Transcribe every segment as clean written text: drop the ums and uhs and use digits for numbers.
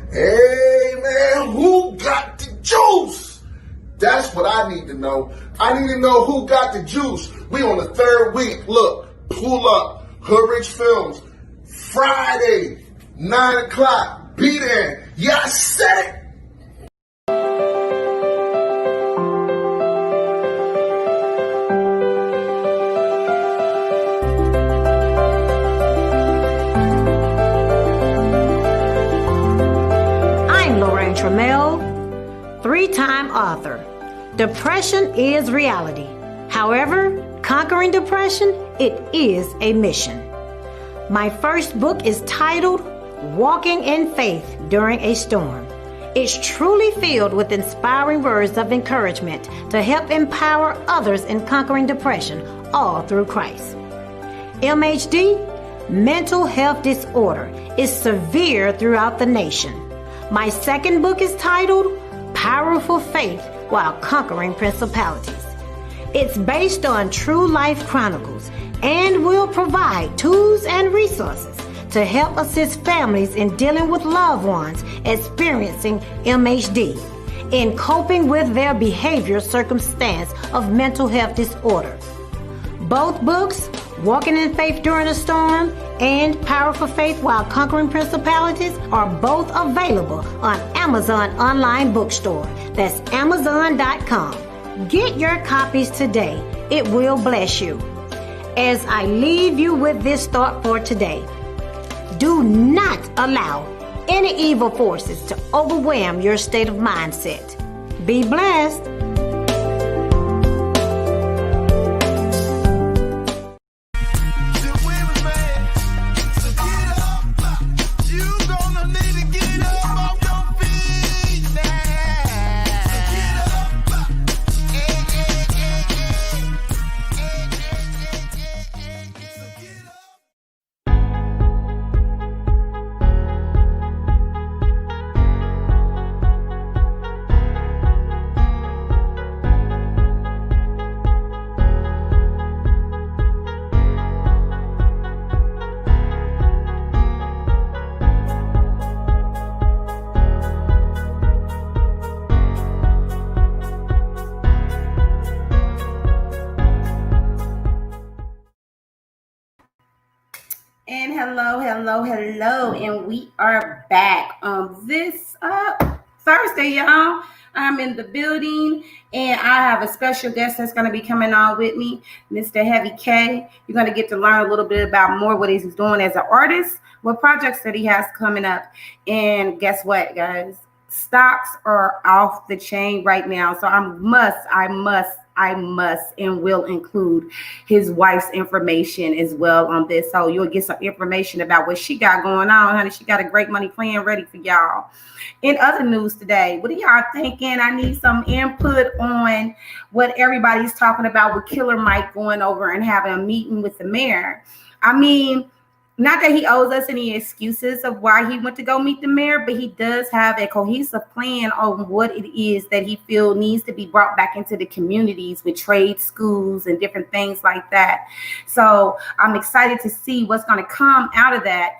Hey, man, who got the juice? That's what I need to know. I need to know who got the juice. We on the third week. Look, pull up. Hood Rich Films. Friday, 9 o'clock. Be there. Yeah, I said it. Trammell, three-time author. Depression is reality. However, conquering depression, it is a mission. My first book is titled Walking in Faith During a Storm. It's truly filled with inspiring words of encouragement to help empower others in conquering depression, all through Christ. MHD, mental health disorder, is severe throughout the nation. My second book is titled Powerful Faith While Conquering Principalities. It's based on true life chronicles and will provide tools and resources to help assist families in dealing with loved ones experiencing MHD, in coping with their behavioral circumstance of mental health disorder. Both books, Walking in Faith During a Storm and Powerful Faith While Conquering Principalities, are both available on Amazon online bookstore. That's Amazon.com. Get your copies today. It will bless you. As I leave you with this thought for today, do not allow any evil forces to overwhelm your state of mindset. Be blessed. And hello, and we are back on this Thursday, y'all. I'm in the building, and I have a special guest that's going to be coming on with me, Mr. Heavy K. You're going to get to learn a little bit about more what he's doing as an artist, what projects that he has coming up. And guess what, guys? Stocks are off the chain right now, so I must and will include his wife's information as well on this. So you'll get some information about what she got going on, honey. She got a great money plan ready for y'all. In other news today, what are y'all thinking? I need some input on what everybody's talking about with Killer Mike going over and having a meeting with the mayor. I mean, not that he owes us any excuses of why he went to go meet the mayor, but he does have a cohesive plan on what it is that he feels needs to be brought back into the communities with trade schools and different things like that. So I'm excited to see what's going to come out of that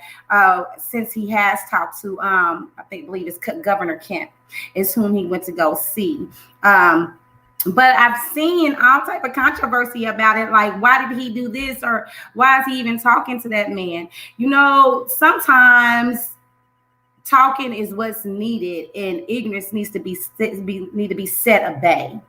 since he has talked to, I believe it's Governor Kemp is whom he went to go see. But I've seen all type of controversy about it. Like, why did he do this? Or why is he even talking to that man? You know, sometimes talking is what's needed, and ignorance needs to be set at bay.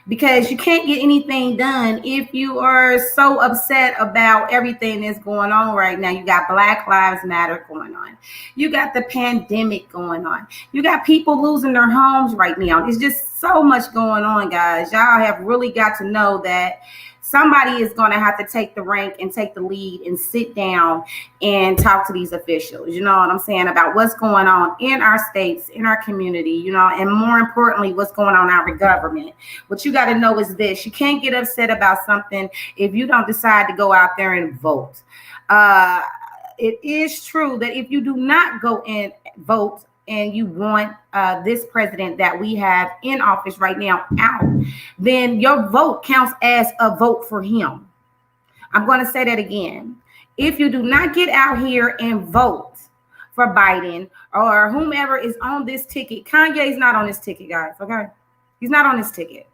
Because you can't get anything done if you are so upset about everything that's going on right now. You got Black Lives Matter going on. You got the pandemic going on. You got people losing their homes right now. It's just so much going on, guys. Y'all have really got to know that somebody is going to have to take the rank and take the lead and sit down and talk to these officials, you know what I'm saying, about what's going on in our states, in our community, you know, and more importantly, what's going on in our government. What you got to know is this: you can't get upset about something if you don't decide to go out there and vote. It is true that if you do not go and vote, and you want this president that we have in office right now out, then your vote counts as a vote for him. I'm going to say that again. If you do not get out here and vote for for Biden or whomever is on this ticket. Kanye's not on this ticket, guys. Okay, he's not on this ticket.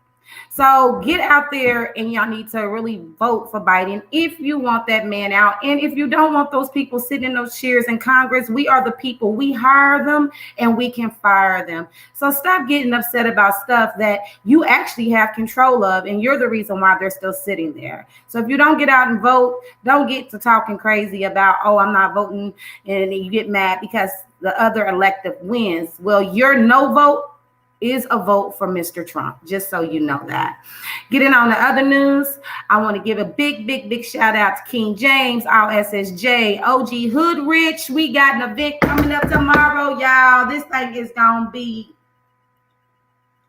So get out there and y'all need to really vote for Biden if you want that man out. And if you don't want those people sitting in those chairs in Congress, we are the people. We hire them and we can fire them. So stop getting upset about stuff that you actually have control of, and you're the reason why they're still sitting there. So if you don't get out and vote, don't get to talking crazy about, oh, I'm not voting, and you get mad because the other elective wins. Well, your no vote is a vote for Mr. Trump, just so you know that. Getting on the other news, I want to give a big shout out to King James, our SSJ, OG Hood Rich. We got an event coming up tomorrow, y'all. This thing is going to be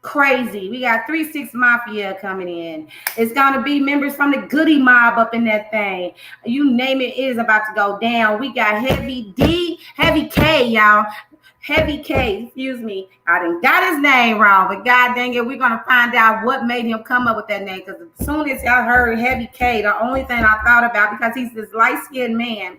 crazy. We got 3-6 Mafia coming in. It's going to be members from the Goody Mob up in that thing. You name it, it is about to go down. We got Heavy K, y'all. Heavy K, excuse me. I done got his name wrong, but god dang it, we're gonna find out what made him come up with that name. Because as soon as I heard Heavy K, the only thing I thought about, because he's this light-skinned man,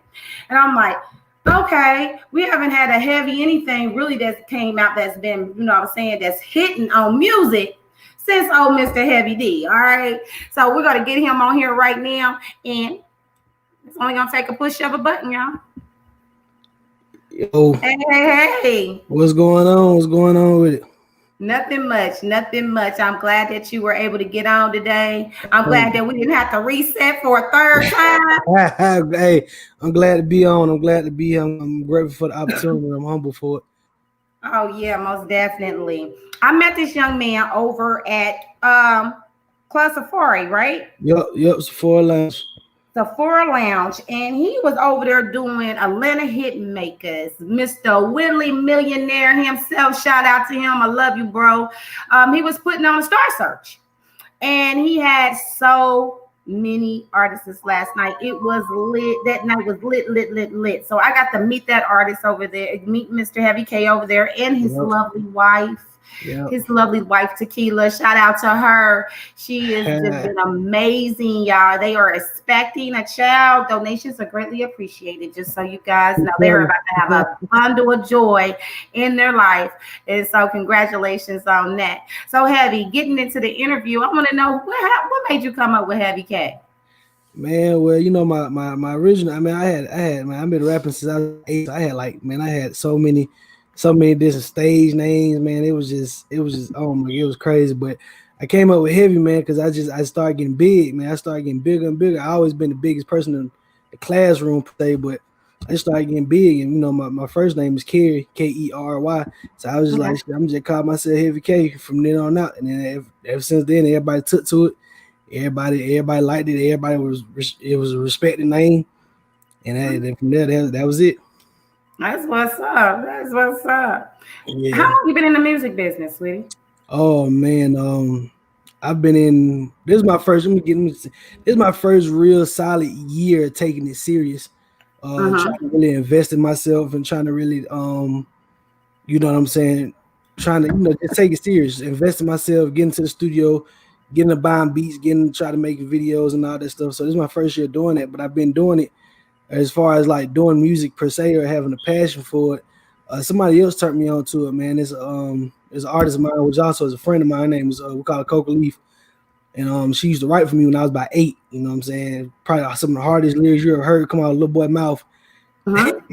and I'm like, okay, we haven't had a heavy anything really that's came out that's been, you know what I'm saying, that's hitting on music since old Mr. Heavy D. All right, so we're gonna get him on here right now, and it's only gonna take a push of a button, y'all. Yo, Hey. what's going on? What's going on with it? Nothing much. I'm glad that you were able to get on today. I'm glad that we didn't have to reset for a third time. Hey, I'm glad to be on. I'm glad to be here. I'm grateful for the opportunity. I'm humble for it. Oh, yeah, most definitely. I met this young man over at Club Safari, right? Yep, Sephora Lounge. Sephora Lounge, and he was over there doing Atlanta hit makers. Mr. Whitley Millionaire himself, shout out to him. I love you, bro. He was putting on a Star Search, and he had so many artists last night. It was lit. That night was lit. So I got to meet that artist over there, meet Mr. Heavy K over there, and his lovely wife. His lovely wife Tequila, shout out to her. She has just been amazing, y'all. They are expecting a child. Donations are greatly appreciated, just so you guys know. They're about to have a bundle of joy in their life, and so congratulations on that. So Heavy, getting into the interview, I want to know what made you come up with Heavy K? Man, well, you know, my original, I mean, I had man, I've been rapping since I was 8. I had so many different stage names, man. It was just oh my, it was crazy. But I came up with Heavy, man, because I started getting big, man. I started getting bigger and bigger. I always been the biggest person in the classroom today, but I just started getting big. And you know, my first name is Kerry, Kery. So I was just like, I'm just call myself Heavy K from then on out. And then ever since then, everybody took to it. Everybody liked it. It was a respected name. And then from there, that was it. That's what's up. Yeah. How long you been in the music business, sweetie? Oh man, I've been in. This is my first. This is my first real solid year taking it serious. Trying to really invest in myself and trying to really, you know what I'm saying. Trying to just take it serious, invest in myself, get into the studio, getting to buying beats, try to make videos and all that stuff. So this is my first year doing it, but I've been doing it. As far as like doing music per se or having a passion for it, somebody else turned me on to it, man. It's an artist of mine, which also is a friend of mine. Her name is we call her Coca Leaf, and she used to write for me when I was about 8. You know what I'm saying? Probably some of the hardest lyrics you ever heard come out of a little boy mouth. I'm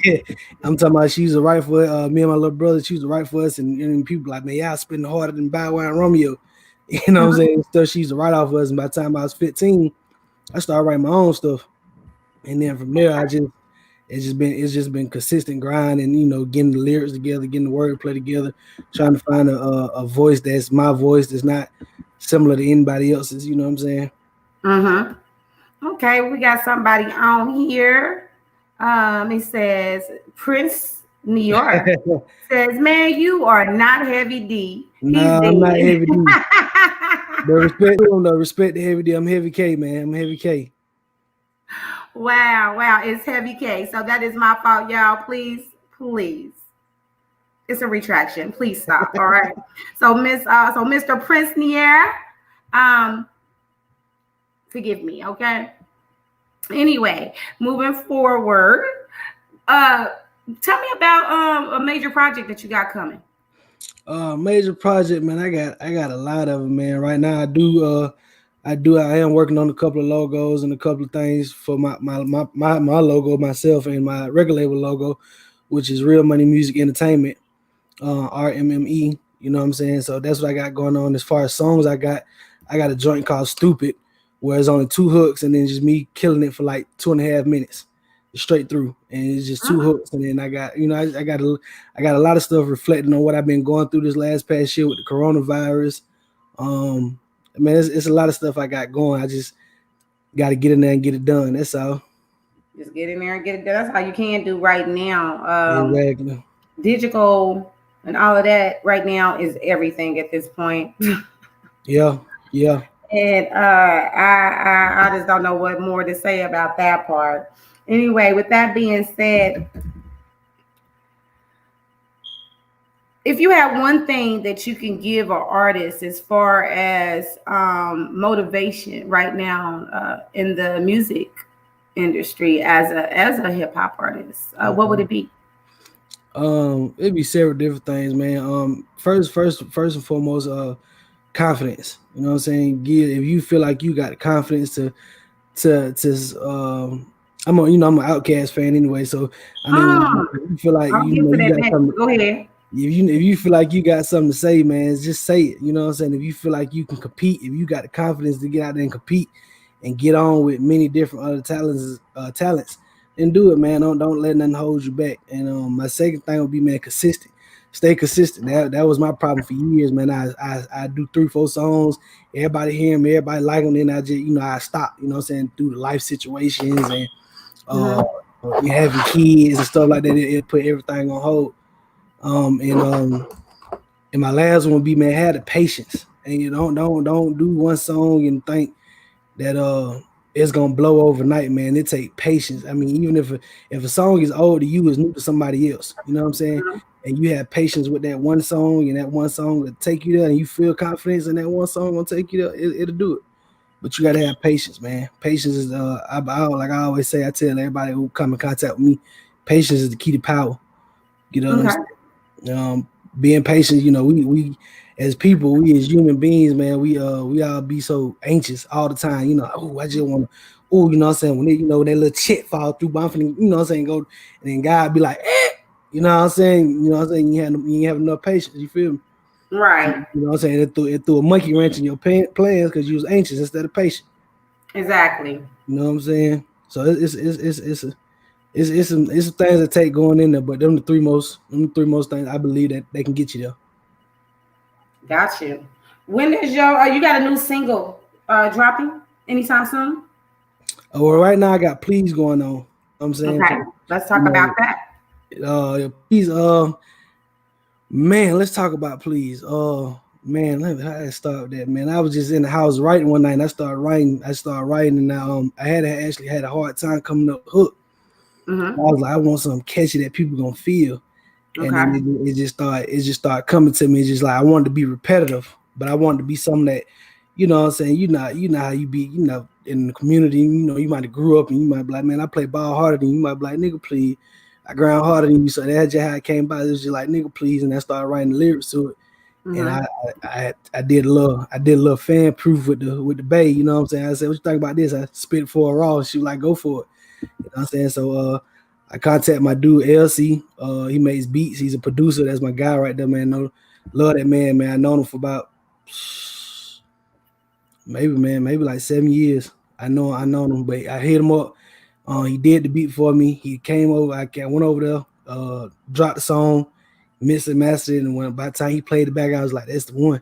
talking about she used to write for me and my little brother. She used to write for us, and people like, man, y'all spitting harder than Bow Wow and Romeo. You know what I'm saying? Stuff she used to write off of us, and by the time I was 15, I started writing my own stuff. And then from there, it's just been consistent grind and, you know, getting the lyrics together, getting the wordplay together, trying to find a voice that's my voice, that's not similar to anybody else's. You know what I'm saying? Okay, we got somebody on here. It says Prince New York says, "Man, you are not Heavy D." No, I'm not Heavy D. But respect to Heavy D. I'm Heavy K, man. I'm Heavy K. Wow, it's Heavy K. So that is my fault, y'all. Please. It's a retraction. Please stop. All right. So Mr. Prince Nier, forgive me, okay? Anyway, moving forward. Tell me about a major project that you got coming. Major project, man. I got a lot of them, man. Right now, I am working on a couple of logos and a couple of things for my logo myself and my record label logo, which is Real Money Music Entertainment, RMME. You know what I'm saying? So that's what I got going on. As far as songs, I got a joint called Stupid, where it's only 2 hooks and then just me killing it for like 2.5 minutes straight through, and it's just 2 hooks. And then I got a lot of stuff reflecting on what I've been going through this last past year with the coronavirus. Man, it's a lot of stuff I got going. I just got to get in there and get it done. That's all. Just get in there and get it done. That's all you can do right now. Exactly. Digital and all of that right now is everything at this point. Yeah. And I just don't know what more to say about that part. Anyway, with that being said, if you have one thing that you can give an artist as far as motivation right now in the music industry as a hip hop artist, what would it be? It'd be several different things, man. First and foremost, confidence. You know what I'm saying? If you feel like you got the confidence to I'm an Outkast fan anyway, so I mean, if you feel like you got something. Go ahead. If you feel like you got something to say, man, just say it. You know what I'm saying? If you feel like you can compete, if you got the confidence to get out there and compete and get on with many different other talents, then do it, man. Don't let nothing hold you back. And my second thing would be, man, consistent. Stay consistent. That was my problem for years, man. I do 3-4 songs, everybody hear them, everybody like them, then I just I stop. You know what I'm saying? Through the life situations and you having kids and stuff like that, it put everything on hold. And my last one would be, man, have the patience, and you don't do one song and think that it's gonna blow overnight, man. It take patience. I mean, even if a song is old to you, it's new to somebody else. You know what I'm saying? And you have patience with that one song, and that one song will take you there, and you feel confidence in that one song gonna take you there. It'll do it. But you gotta have patience, man. Patience is like I always say. I tell everybody who come in contact with me, patience is the key to power. You know what I'm saying? Being patient, we as people, we as human beings, man, we all be so anxious all the time. I just want to, you know what I'm saying, when that little check fall through, but I'm finna, you know what I'm saying, go, and then God be like, you know what I'm saying, you ain't have enough patience, you feel me? Right. You know what I'm saying, it threw a monkey wrench in your plans because you was anxious instead of patient. Exactly. You know what I'm saying? So it's some things that take going in there, but them the three most things I believe that they can get you there. Got you. When is your you got a new single dropping anytime soon? Well, right now I got Please going on. You know what I'm saying, okay, let's talk about that. Please, man, let's talk about Please. Man, how did I start that, man? I was just in the house writing one night, and I started writing, and I actually had a hard time coming up with a hook. I was like, I want something catchy that people gonna feel. And then it just started coming to me. It's just like I wanted to be repetitive, but I wanted to be something that, you know what I'm saying, you know how you be, in the community, you might have grew up and you might be like, man, I play ball harder than you. You might be like, nigga, please. I ground harder than you. So that's just how it came by. It was just like, nigga, please. And I started writing the lyrics to it. And I did a little fan proof with the Bay, you know what I'm saying? I said, what you think about this? I spit it for a raw. She was like, go for it. You know what I'm saying? So I contact my dude LC. He makes beats. He's a producer. That's my guy right there, man. Love that man. I known him for about maybe like 7 years. I know him, but I hit him up. He did the beat for me. He came over. I went over there, dropped the song, mixed and mastered it, and by the time he played it back, I was like, that's the one.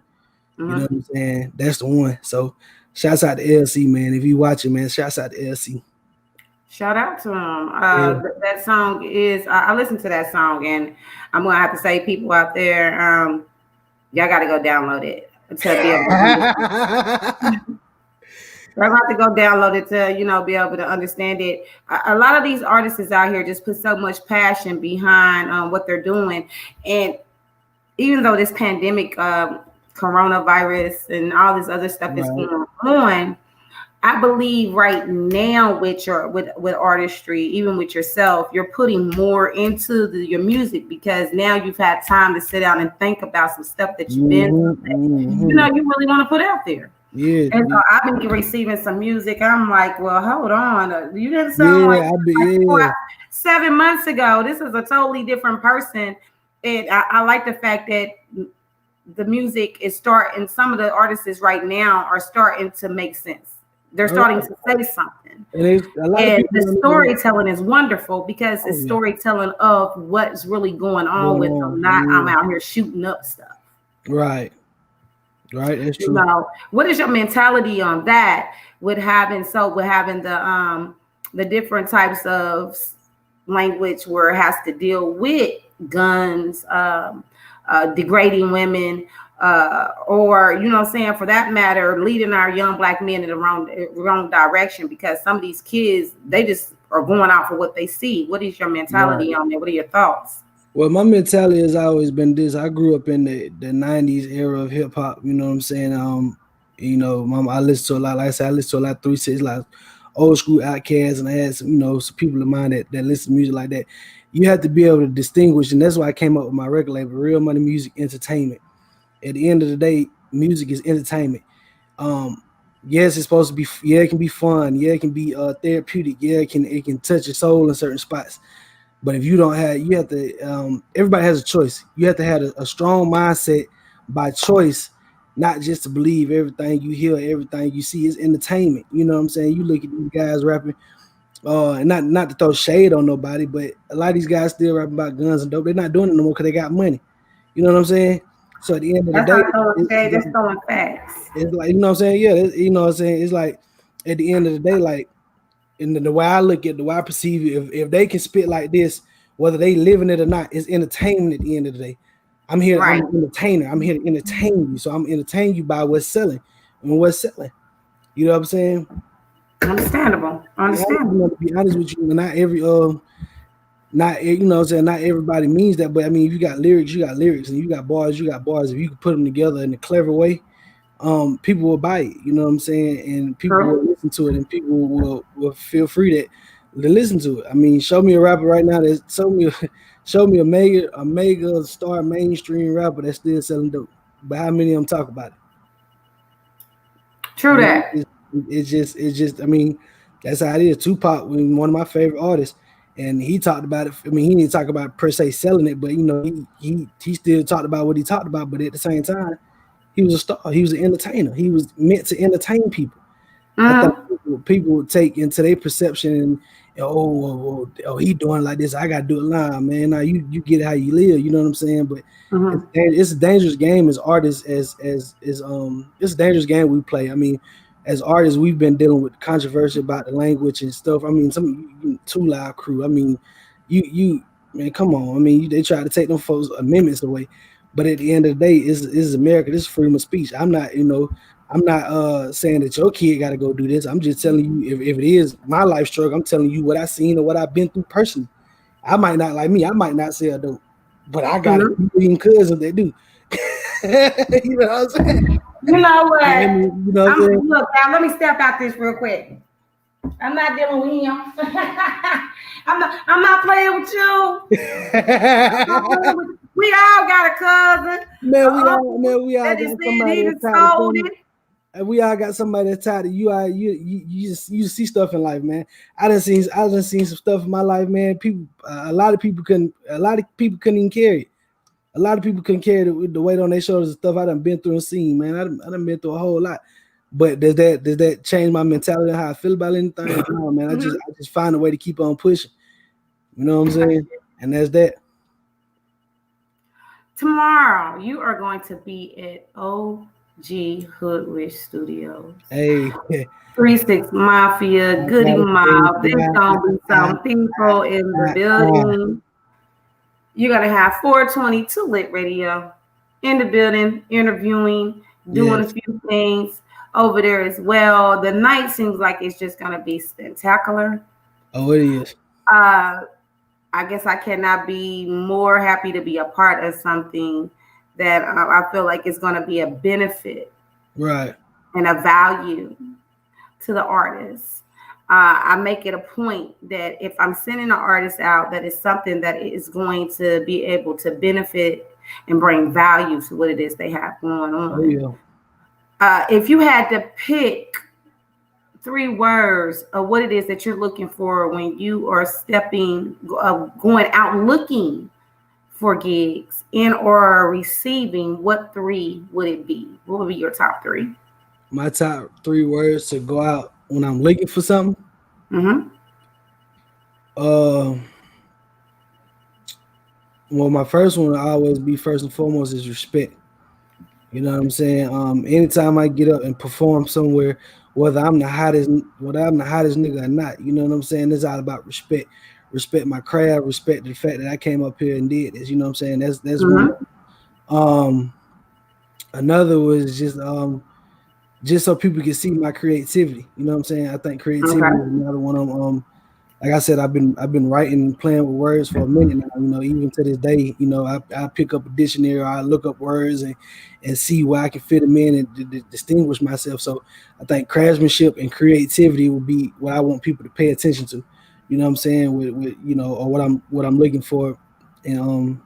You know what I'm saying? That's the one. So shouts out to LC, man. If you watching, man, shouts out to LC. Shout out to him. That song is, I listened to that song, and I'm going to have to say, people out there, y'all got to go download it. Y'all got to go download it to, be able to understand it. A lot of these artists out here just put so much passion behind what they're doing. And even though this pandemic, coronavirus and all this other stuff is going on, I believe right now with with artistry, even with yourself, you're putting more into your music because now you've had time to sit down and think about some stuff that you've been through that, you know, you really want to put out there. Yeah, And so I've been receiving some music. I'm like, well, hold on. You didn't sound like 7 months ago. This is a totally different person. And I like the fact that the music is starting, some of the artists right now are starting to make sense. They're starting to say something. And the storytelling is wonderful because it's storytelling of what's really going on with them. Not I'm out here shooting up stuff. Right. That's true. What is your mentality on that with having the different types of language where it has to deal with guns, degrading women, or you know what I'm saying, for that matter, leading our young black men in the wrong direction, because some of these kids, they just are going out for what they see. What is your mentality on that? What are your thoughts? Well, my mentality has always been this. I grew up in the 90s era of hip hop, you know what I'm saying? I listened to a lot, like I said, I listened to a lot of 3 6, like old school Outkast, and I had some, some people of mine that listen to music like that. You have to be able to distinguish, and that's why I came up with my record label, Real Money Music Entertainment. At the end of the day, music is entertainment. Yes, it's supposed to be. Yeah, it can be fun. Yeah, it can be therapeutic. Yeah, it can touch your soul in certain spots. But if you don't have, you have to. Everybody has a choice. You have to have a strong mindset by choice, not just to believe everything you hear, everything you see is entertainment. You know what I'm saying? You look at these guys rapping. And not to throw shade on nobody, but a lot of these guys still rapping about guns and dope. They're not doing it no more because they got money. You know what I'm saying? So at the end of the day, that's throwing facts. It's like, you know what I'm saying? Yeah, you know what I'm saying? It's like at the end of the day, like in the way I look at, the way I perceive it, if they can spit like this, whether they living it or not, it's entertainment at the end of the day. I'm here, I'm an entertainer. I'm here to entertain you. So I'm entertaining you by what's selling and what's selling. You know what I'm saying? Understandable. To be honest with you, not every not everybody means that, but I mean, if you got lyrics, you got lyrics, and you got bars. If you can put them together in a clever way, people will buy it. You know what I'm saying? And people will listen to it, and people will feel free to listen to it. I mean, show me a rapper right now that show me a mega star mainstream rapper that's still selling dope. But how many of them talk about it? True that. It's just. I mean, that's how it is. Tupac was one of my favorite artists, and he talked about it. I mean, he didn't talk about per se selling it, but he still talked about what he talked about. But at the same time, he was a star. He was an entertainer. He was meant to entertain people. I think people would take into their perception and he doing like this, I gotta do it live, man. Now you get it how you live. You know what I'm saying? But it's a dangerous game as artists. It's a dangerous game we play. I mean, as artists, we've been dealing with controversy about the language and stuff. I mean, some Too Loud crew. I mean, man, come on. I mean, they try to take them folks' amendments away, but at the end of the day, this is America. This is freedom of speech. I'm not saying that your kid got to go do this. I'm just telling you, if it is my life struggle, I'm telling you what I've seen or what I've been through personally. I might not like me. I might not sell dope, but I got a million cousins that do. You know what I'm saying? You know what? Look, now let me step out this real quick. I'm not dealing with him. I'm not playing with you. We all got a cousin. We all got somebody that's tired of and we all got somebody that's tired of you. You see stuff in life, man. I done seen some stuff in my life, man. A lot of people couldn't even carry it. A lot of people couldn't carry the weight on their shoulders and stuff I done been through and seen, man. I done been through a whole lot. But does that change my mentality and how I feel about anything? No, man. I just find a way to keep on pushing. You know what I'm saying? And that's that. Tomorrow, you are going to be at OG Hoodrich Studios. Hey. 3 6 Mafia, Goody Mob. There's going to be some people in the building. You're going to have 422 Lit Radio in the building, interviewing, doing a few things over there as well. The night seems like it's just going to be spectacular. Oh, it is. I guess I cannot be more happy to be a part of something that I feel like is going to be a benefit. Right. And a value to the artist. I make it a point that if I'm sending an artist out, that is something that is going to be able to benefit and bring value to what it is they have going on. Oh, yeah. If you had to pick 3 words of what it is that you're looking for when you are going out looking for gigs and or receiving, what 3 would it be? What would be your top 3? My top 3 words to go out when I'm looking for something. Well, my first one will always be first and foremost is respect. You know what I'm saying? Anytime I get up and perform somewhere, whether I'm the hottest nigga or not, you know what I'm saying? It's all about respect. Respect my craft, respect the fact that I came up here and did this. You know what I'm saying? That's one. Another was just so people can see my creativity. You know what I'm saying? I think creativity is another one of like I said, I've been writing and playing with words for a minute now. You know, even to this day, you know, I pick up a dictionary, I look up words and see where I can fit them in and distinguish myself. So I think craftsmanship and creativity will be what I want people to pay attention to. You know what I'm saying? With you know, or what I'm looking for in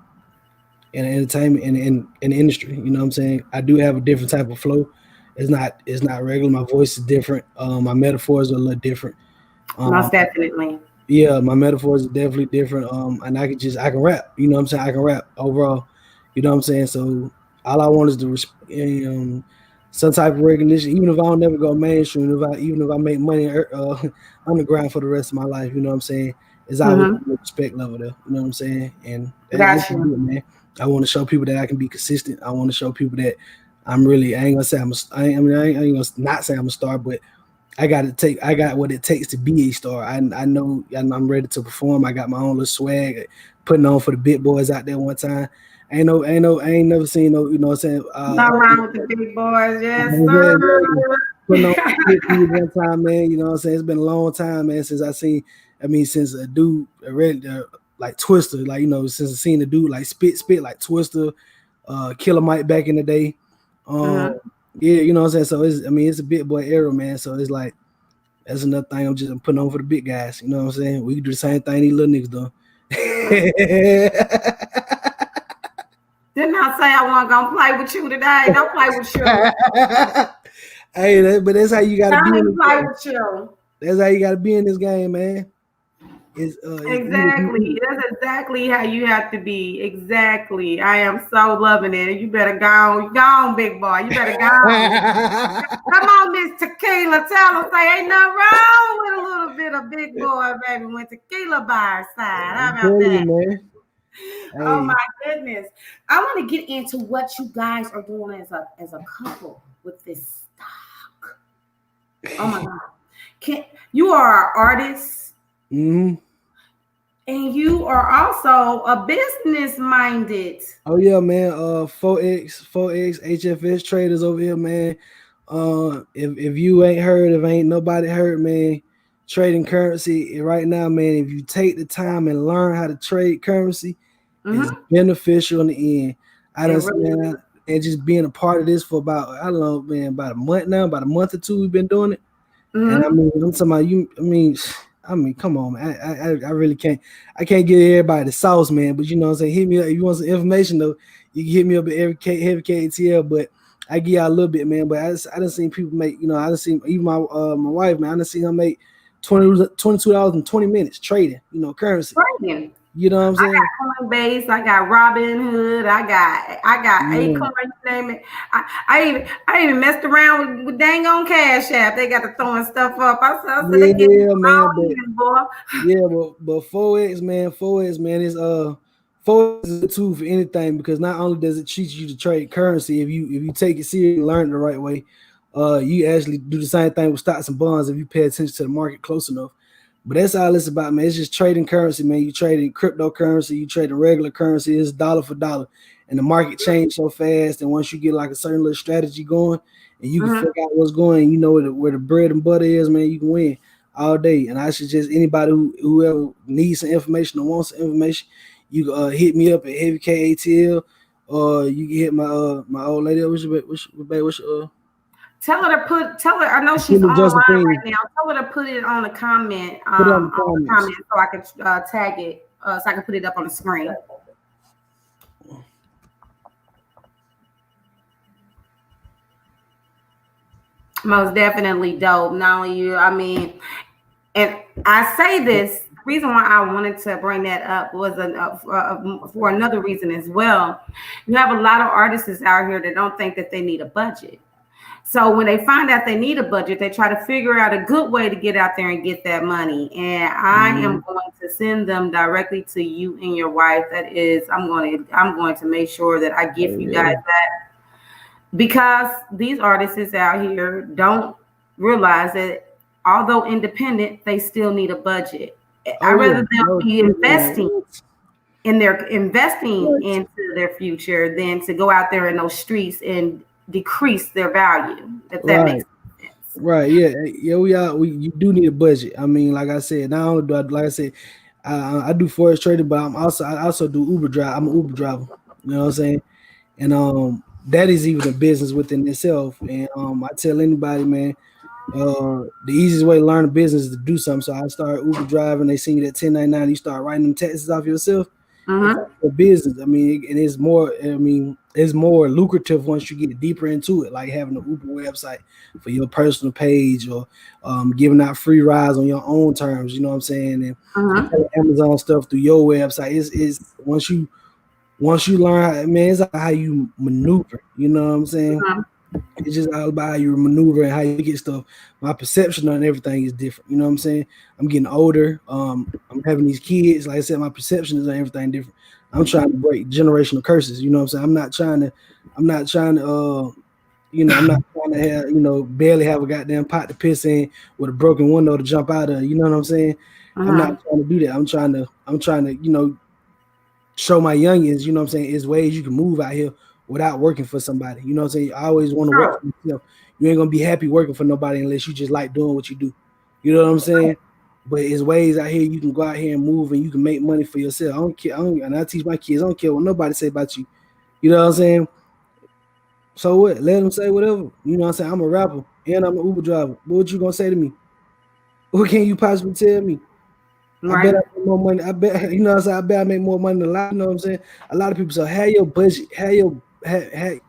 entertainment and in the industry. You know what I'm saying? I do have a different type of flow. It's not regular. My voice is different. My metaphors are a little different. Most definitely. Yeah, my metaphors are definitely different. And I can rap. You know what I'm saying? I can rap overall. You know what I'm saying? So all I want is to some type of recognition, even if I don't never go mainstream, even if I make money underground for the rest of my life. You know what I'm saying? It's always a respect level there. You know what I'm saying? And that's good, man. I want to show people that I can be consistent. I want to show people that I'm really. I ain't gonna say I ain't gonna not say I'm a star, but I got what it takes to be a star. I know I'm ready to perform. I got my own little swag, putting on for the big boys out there one time. I ain't never seen no, you know what I'm saying? Not wrong with the big boys, yes, sir. Putting on for the one time, man. You know what I'm saying? It's been a long time, man, since since a dude like Twister, like, you know, since I seen a dude like spit like Twister, Killer Mike back in the day. Yeah, you know what I'm saying? So it's a big boy era, man. So it's like that's another thing I'm putting on for the big guys. You know what I'm saying? We can do the same thing these little niggas do. Didn't I say I wasn't gonna play with you today? Don't play with you. Hey, but that's how you gotta be. Play with you. That's how you gotta be in this game, man. Exactly. That's exactly how you have to be. Exactly. I am so loving it. You better go on, big boy. You better go on. Come on, Miss Tequila. Tell them, say ain't nothing wrong with a little bit of big boy, baby, when tequila by our side. How about that? Man. Oh my goodness. I want to get into what you guys are doing as a couple with this stock. Oh my God. You are an artist. And you are also a business minded. Oh yeah, man. 4X HFS traders over here, man. If you ain't heard, if ain't nobody heard, man, trading currency right now, man. If you take the time and learn how to trade currency, it's beneficial in the end. And just being a part of this for about, I don't know, man, about a month or 2 we've been doing it. And I'm talking about you. I mean, come on, man. I really can't. I can't get everybody the sauce, man. But you know what I'm saying? Hit me up if you want some information, though. You can hit me up at Heavy KATL. But I give y'all a little bit, man. But I done seen people make, you know, I done seen even my wife, man. I done seen her make $22 in 20 minutes trading, you know, currency. Trading. You know what I'm saying? I got Coinbase, I got Robinhood, I got Acorn, name it. I even messed around with dang on Cash App. They got to throwing stuff up. I said they get boy. Yeah, but 4X, man, is 4X is a tool for anything, because not only does it teach you to trade currency, if you take it seriously and learn it the right way, you actually do the same thing with stocks and bonds if you pay attention to the market close enough. But that's all it's about, man. It's just trading currency, man. You trading cryptocurrency, you trading regular currency. It's dollar for dollar, and the market changes so fast. And once you get like a certain little strategy going, and you can figure out what's going, you know where the bread and butter is, man. You can win all day. And I suggest anybody whoever needs some information or wants some information, you can hit me up at Heavy KATL, or you can hit my old lady. What's your Tell her to put. Tell her. I know she's Keela online Josephine. right now. Tell her to put it on the comment. Put it on the on the comments. comment so I can tag it. So I can put it up on the screen. Most definitely dope. Not only you, I mean, and I say this. The reason why I wanted to bring that up was for another reason as well. You have a lot of artists out here that don't think that they need a budget. So when they find out they need a budget, they try to figure out a good way to get out there and get that money. And I am going to send them directly to you and your wife. That is, I'm going to make sure that I give you guys that, because these artists out here don't realize that although independent, they still need a budget. I'd rather them be investing into their future than to go out there in those streets and decrease their value. If that makes sense. Right. Yeah. You do need a budget. I mean, like I said, not only do I do forex trading, but I also do Uber drive. I'm an Uber driver. You know what I'm saying? And that is even a business within itself. And I tell anybody, man, the easiest way to learn a business is to do something. So I started Uber driving. They send you that 1099. You start writing them taxes off yourself. It's a business. I mean, and it's more. I mean, it's more lucrative once you get deeper into it, like having an Uber website for your personal page, or giving out free rides on your own terms. You know what I'm saying? And Amazon stuff through your website. Is once you learn, man, it's how you maneuver. You know what I'm saying? It's just all about how you maneuver and how you get stuff. My perception on everything is different. You know what I'm saying? I'm getting older. I'm having these kids. Like I said, my perception is on everything different. I'm trying to break generational curses. You know what I'm saying? I'm not trying to I'm not trying to have, barely have a goddamn pot to piss in with a broken window to jump out of. You know what I'm saying? I'm not trying to do that. I'm trying to, show my youngins, you know what I'm saying, is ways you can move out here without working for somebody. You know what I'm saying? I always want to work for yourself. You ain't gonna be happy working for nobody unless you just like doing what you do. You know what I'm saying? But it's ways out here you can go out here and move and you can make money for yourself. I don't care. And I teach my kids, I don't care what nobody say about you. You know what I'm saying? So what? Let them say whatever. You know what I'm saying? I'm a rapper and I'm an Uber driver. What you gonna say to me? What can you possibly tell me? Right. I bet I make more money. I bet, you know what I'm saying? I bet I make more money than a lot. You know what I'm saying? A lot of people say, have your budget,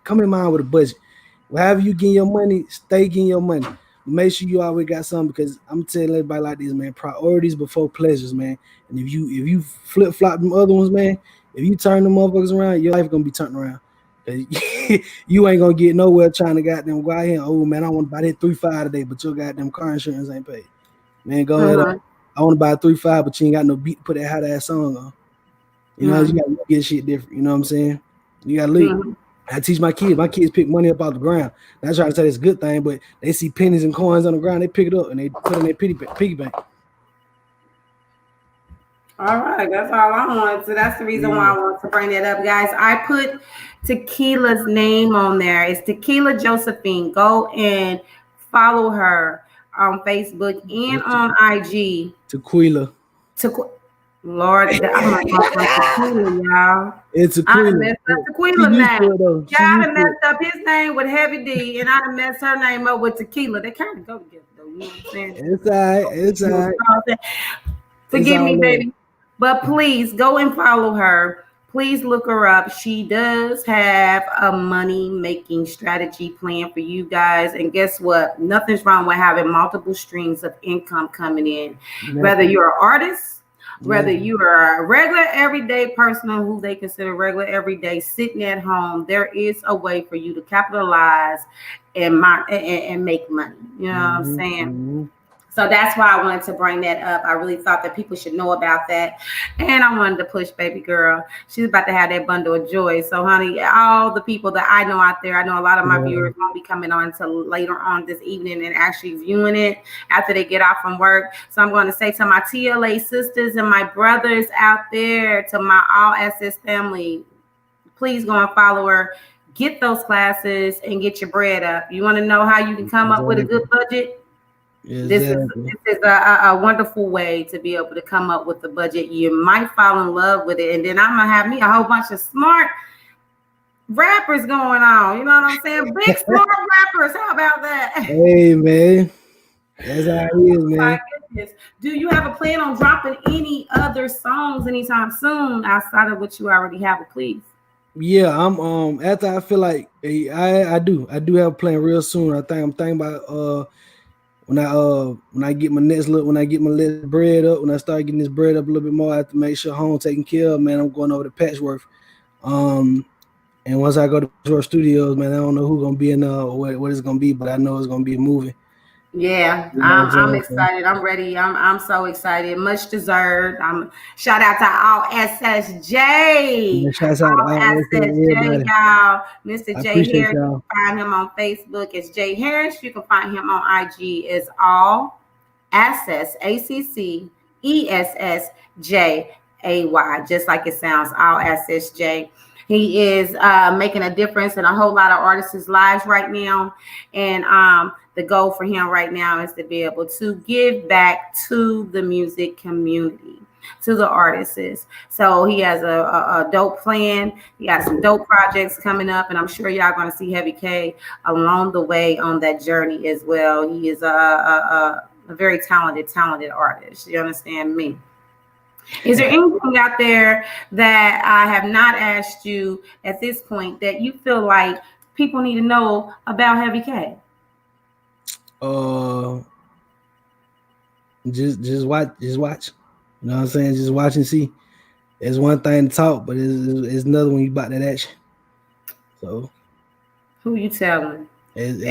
come in mind with a budget. Wherever you get your money, stay getting your money. Make sure you always got something, because I'm telling everybody like this, man, priorities before pleasures, man. And if you flip flop them other ones, man, if you turn them motherfuckers around, your life gonna be turned around. You ain't gonna get nowhere trying to goddamn go out here. Oh man, I want to buy that 3.5 today, but your goddamn car insurance ain't paid. Man, go ahead. I want to buy a 3.5, but you ain't got no beat to put that hot ass song on. You know, you gotta get shit different. You know what I'm saying? You gotta leave. I teach my kids. My kids pick money up off the ground. Not trying to say it's a good thing, but they see pennies and coins on the ground, they pick it up and they put it in their piggy bank. All right, that's all I want. So that's the reason why I want to bring that up, guys. I put Tequila's name on there. It's Tequila Josephine. Go and follow her on Facebook and on IG. Tequila. Lord, I'm like, Tequila, y'all. It's Tequila. I done messed up Tequila name. Y'all done messed up his name with Heavy D, and I done messed her name up with Tequila. They kind of go together, though. You know what I'm saying? It's all right. It's all right. Forgive me, baby. But please go and follow her. Please look her up. She does have a money-making strategy plan for you guys. And guess what? Nothing's wrong with having multiple streams of income coming in. Whether you're an artist, whether you are a regular everyday person who they consider regular everyday sitting at home, there is a way for you to capitalize and make money. You know what I'm saying? So that's why I wanted to bring that up. I really thought that people should know about that. And I wanted to push baby girl. She's about to have that bundle of joy. So, honey, all the people that I know out there, I know a lot of my viewers won't be coming on until later on this evening and actually viewing it after they get off from work. So I'm going to say to my TLA sisters and my brothers out there, to my All Access family, please go and follow her. Get those classes and get your bread up. You want to know how you can come up with a good budget? This is a wonderful way to be able to come up with a budget. You might fall in love with it, and then I'm gonna have me a whole bunch of smart rappers going on. You know what I'm saying? Big smart rappers. How about that? Hey man, that's how it is, My man. goodness. Do you have a plan on dropping any other songs anytime soon outside of what you already have, please? Yeah, I'm after I feel like I do have a plan real soon. I'm thinking about when I get my next look, when I get my little bread up, when I start getting this bread up a little bit more, I have to make sure home taken care of, man. I'm going over to Patchworth. And once I go to Patchworth Studios, man, I don't know who's gonna be in what it's gonna be, but I know it's gonna be a movie. Yeah, You know what I'm I'm saying? excited. I'm ready. I'm so excited. Much deserved. Shout out to all SSJ. Yeah, shouts out to All SSJ, everybody. y'all. Mr. I Jay appreciate Harris. You y'all. can find him on Facebook. It's Jay Harris. You can find him on IG. It's all Access, ACCESSJAY, just like it sounds, all SSJ. He is making a difference in a whole lot of artists' lives right now. And the goal for him right now is to be able to give back to the music community, to the artists. So he has a dope plan. He got some dope projects coming up, and I'm sure y'all going to see Heavy K along the way on that journey as well. He is a very talented artist. You understand me? Is there anything out there that I have not asked you at this point that you feel like people need to know about Heavy K? Just watch. You know what I'm saying? Just watch and see. It's one thing to talk, but it's another when you about that action. So Who you telling? and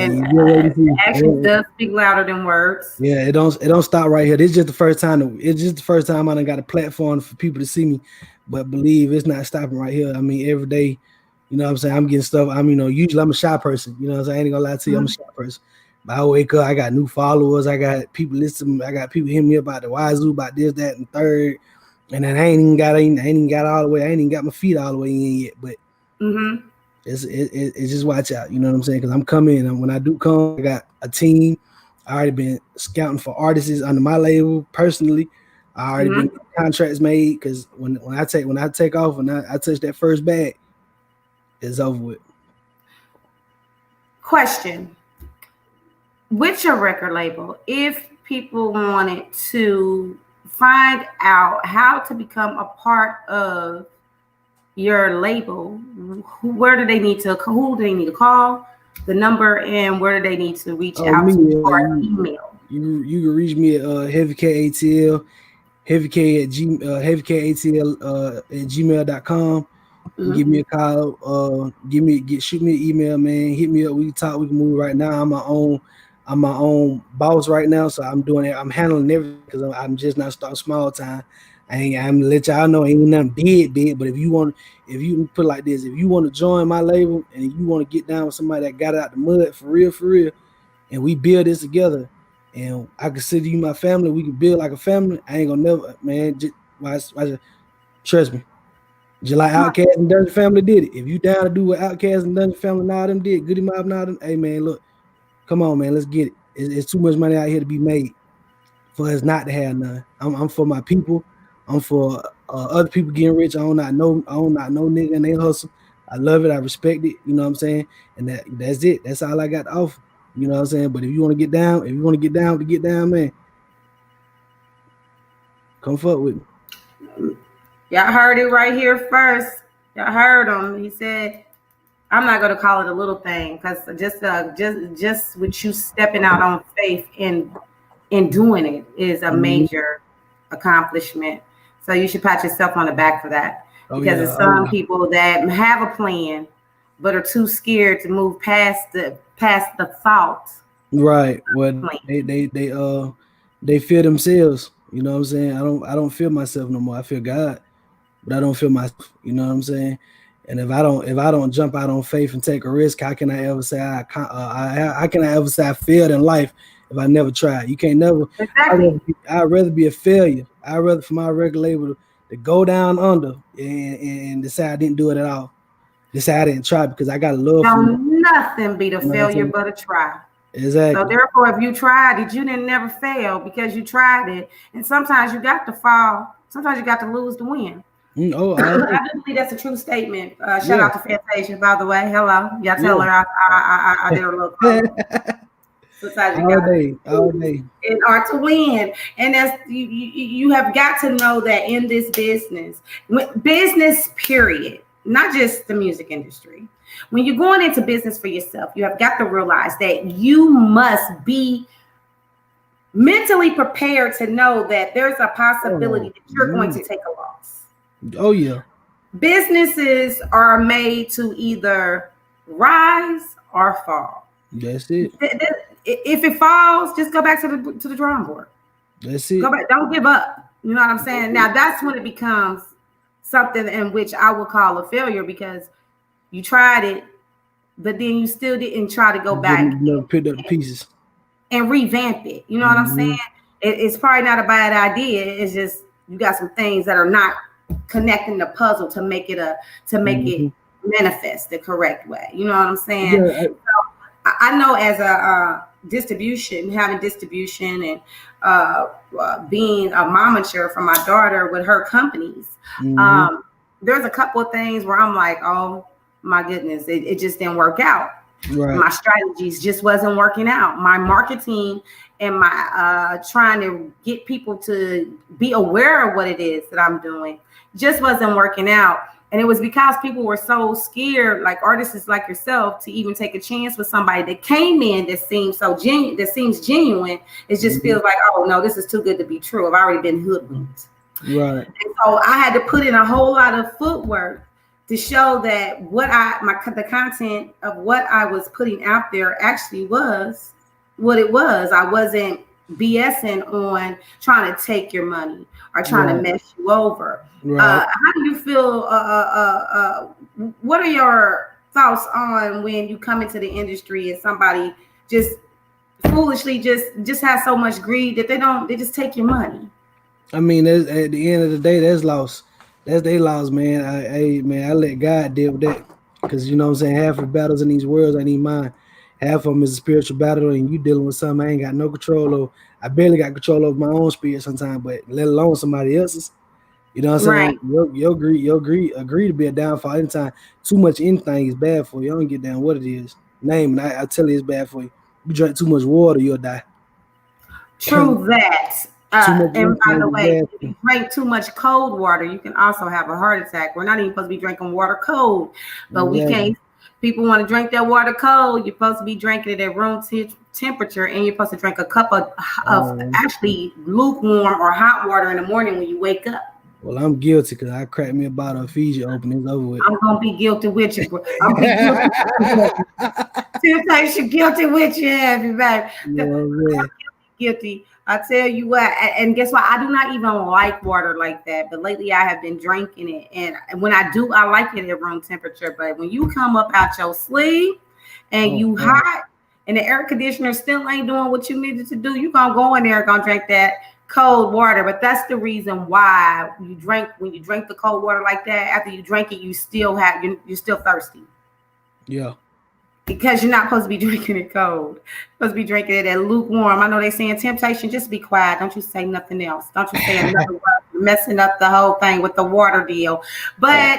Action does speak louder than words. Yeah, it don't stop right here. It's just the first time. It's just the first time I done got a platform for people to see me. But believe it's not stopping right here. I mean, every day, you know what I'm saying? I'm getting stuff. Usually I'm a shy person. You know what I'm saying? I ain't gonna lie to you, I'm a shy person. But I wake up, I got new followers, I got people listening, I got people hitting me about the Wazoo, about this, that, and third. And then I ain't even got all the way, I ain't even got my feet all the way in yet. But it's just watch out, you know what I'm saying? Because I'm coming, and when I do come, I got a team. I already been scouting for artists under my label personally. I already been contracts made because when I take off and I touch that first bag, it's over with. Question: with your record label, if people wanted to find out how to become a part of your label, who do they need to call, the number, and where do they need to reach out to, or email? You can reach me at HeavyKATL, HeavyKATL at gmail.com. Give me a call, shoot me an email, man. Hit me up. We can talk. We can move right now. I'm my own boss right now, so I'm doing it. I'm handling everything because I'm just not starting small time. I'm let y'all know ain't nothing big. But if you put it like this, if you want to join my label and you want to get down with somebody that got out the mud for real, and we build this together, and I consider you my family, we can build like a family. I ain't gonna never, man. Trust me. Just like Outkast and Dungeon Family did it. If you down to do what Outkast and Dungeon Family and all them did, Goody Mob and all them, hey man, look, come on, man, let's get it. It's too much money out here to be made for us not to have none. I'm for my people. I'm for other people getting rich. I don't not know nigga and they hustle. I love it. I respect it. You know what I'm saying? And that's it. That's all I got to offer. You know what I'm saying? But if you want to get down, man, come fuck with me. Y'all heard it right here first. Y'all heard him. He said, I'm not going to call it a little thing, because just with you stepping out on faith in doing it is a major accomplishment. So you should pat yourself on the back for that. Because there's some people that have a plan but are too scared to move past the thought. Right. Well, they fear themselves. You know what I'm saying? I don't feel myself no more. I feel God, but I don't feel myself. You know what I'm saying? And if I don't jump out on faith and take a risk, how can I ever say I failed in life if I never tried? You can't never. Exactly. I'd rather be a failure. I'd rather for my record label to go down under and decide I didn't do it at all. Decide I didn't try because I got love for nothing beat a failure but a try. Exactly. So therefore, if you tried it, you didn't never fail because you tried it. And sometimes you got to fall. Sometimes you got to lose to win. Oh, I do believe that's a true statement. Shout out to Fantasia, by the way. Hello, y'all tell her I did a little. all day. In order to win, and that's you have got to know that in this business period, not just the music industry. When you're going into business for yourself, you have got to realize that you must be mentally prepared to know that there's a possibility that you're going to take a loss. Oh yeah. Businesses are made to either rise or fall. That's it. If it falls, just go back to the drawing board. That's it. Go back. Don't give up. You know what I'm saying? Now that's when it becomes something in which I would call a failure, because you tried it, but then you still didn't try to go back. Pick up the pieces and revamp it. You know what I'm saying? It's probably not a bad idea. It's just you got some things that are not connecting the puzzle to make it it manifest the correct way. You know what I'm saying? Yeah. So I know as a having distribution and being a momager for my daughter with her companies, there's a couple of things where I'm like, oh my goodness, it just didn't work out. Right. My strategies just wasn't working out. My marketing and my trying to get people to be aware of what it is that I'm doing just wasn't working out. And it was because people were so scared, like artists like yourself, to even take a chance with somebody that came in that seems so genuine, that seems genuine. It just feels like, oh no, this is too good to be true. I've already been hoodwinked. Right. And so I had to put in a whole lot of footwork to show that the content of what I was putting out there actually was what it was. I wasn't BSing on trying to take your money or trying to mess you over. Right. How do you feel? What are your thoughts on when you come into the industry and somebody just foolishly just has so much greed that they just take your money? I mean, at the end of the day, that's loss. That's their loss, man. I let God deal with that, because you know what I'm saying. Half of the battles in these worlds ain't even mine. Half of them is a spiritual battle, and you dealing with something I ain't got no control over. I barely got control over my own spirit sometimes, but let alone somebody else's. You know what I'm saying? Right. Your greed agree to be a downfall anytime. Too much anything is bad for you. I don't get down what it is. Name and I tell you it's bad for you. You drink too much water, you'll die. True that. And by the way, if you drink too much cold water, you can also have a heart attack. We're not even supposed to be drinking water cold, but we can't. People want to drink that water cold. You're supposed to be drinking it at room temperature, and you're supposed to drink a cup of actually lukewarm or hot water in the morning when you wake up. Well, I'm guilty because I cracked me a bottle of Fiji open. It's over with. I'm gonna be guilty with you, bro. I'm guilty. Guilty with you, everybody. Guilty. I tell you what, and guess what? I do not even like water like that. But lately, I have been drinking it, and when I do, I like it at room temperature. But when you come up out your sleeve and you hot, and the air conditioner still ain't doing what you needed to do, you gonna go in there, gonna drink that cold water. But that's the reason why when you drink the cold water like that, after you drink it, you're still thirsty. Yeah. Because you're not supposed to be drinking it cold. You're supposed to be drinking it at lukewarm. I know they saying temptation, just be quiet. Don't you say nothing else. Don't you say another word. You're messing up the whole thing with the water deal. But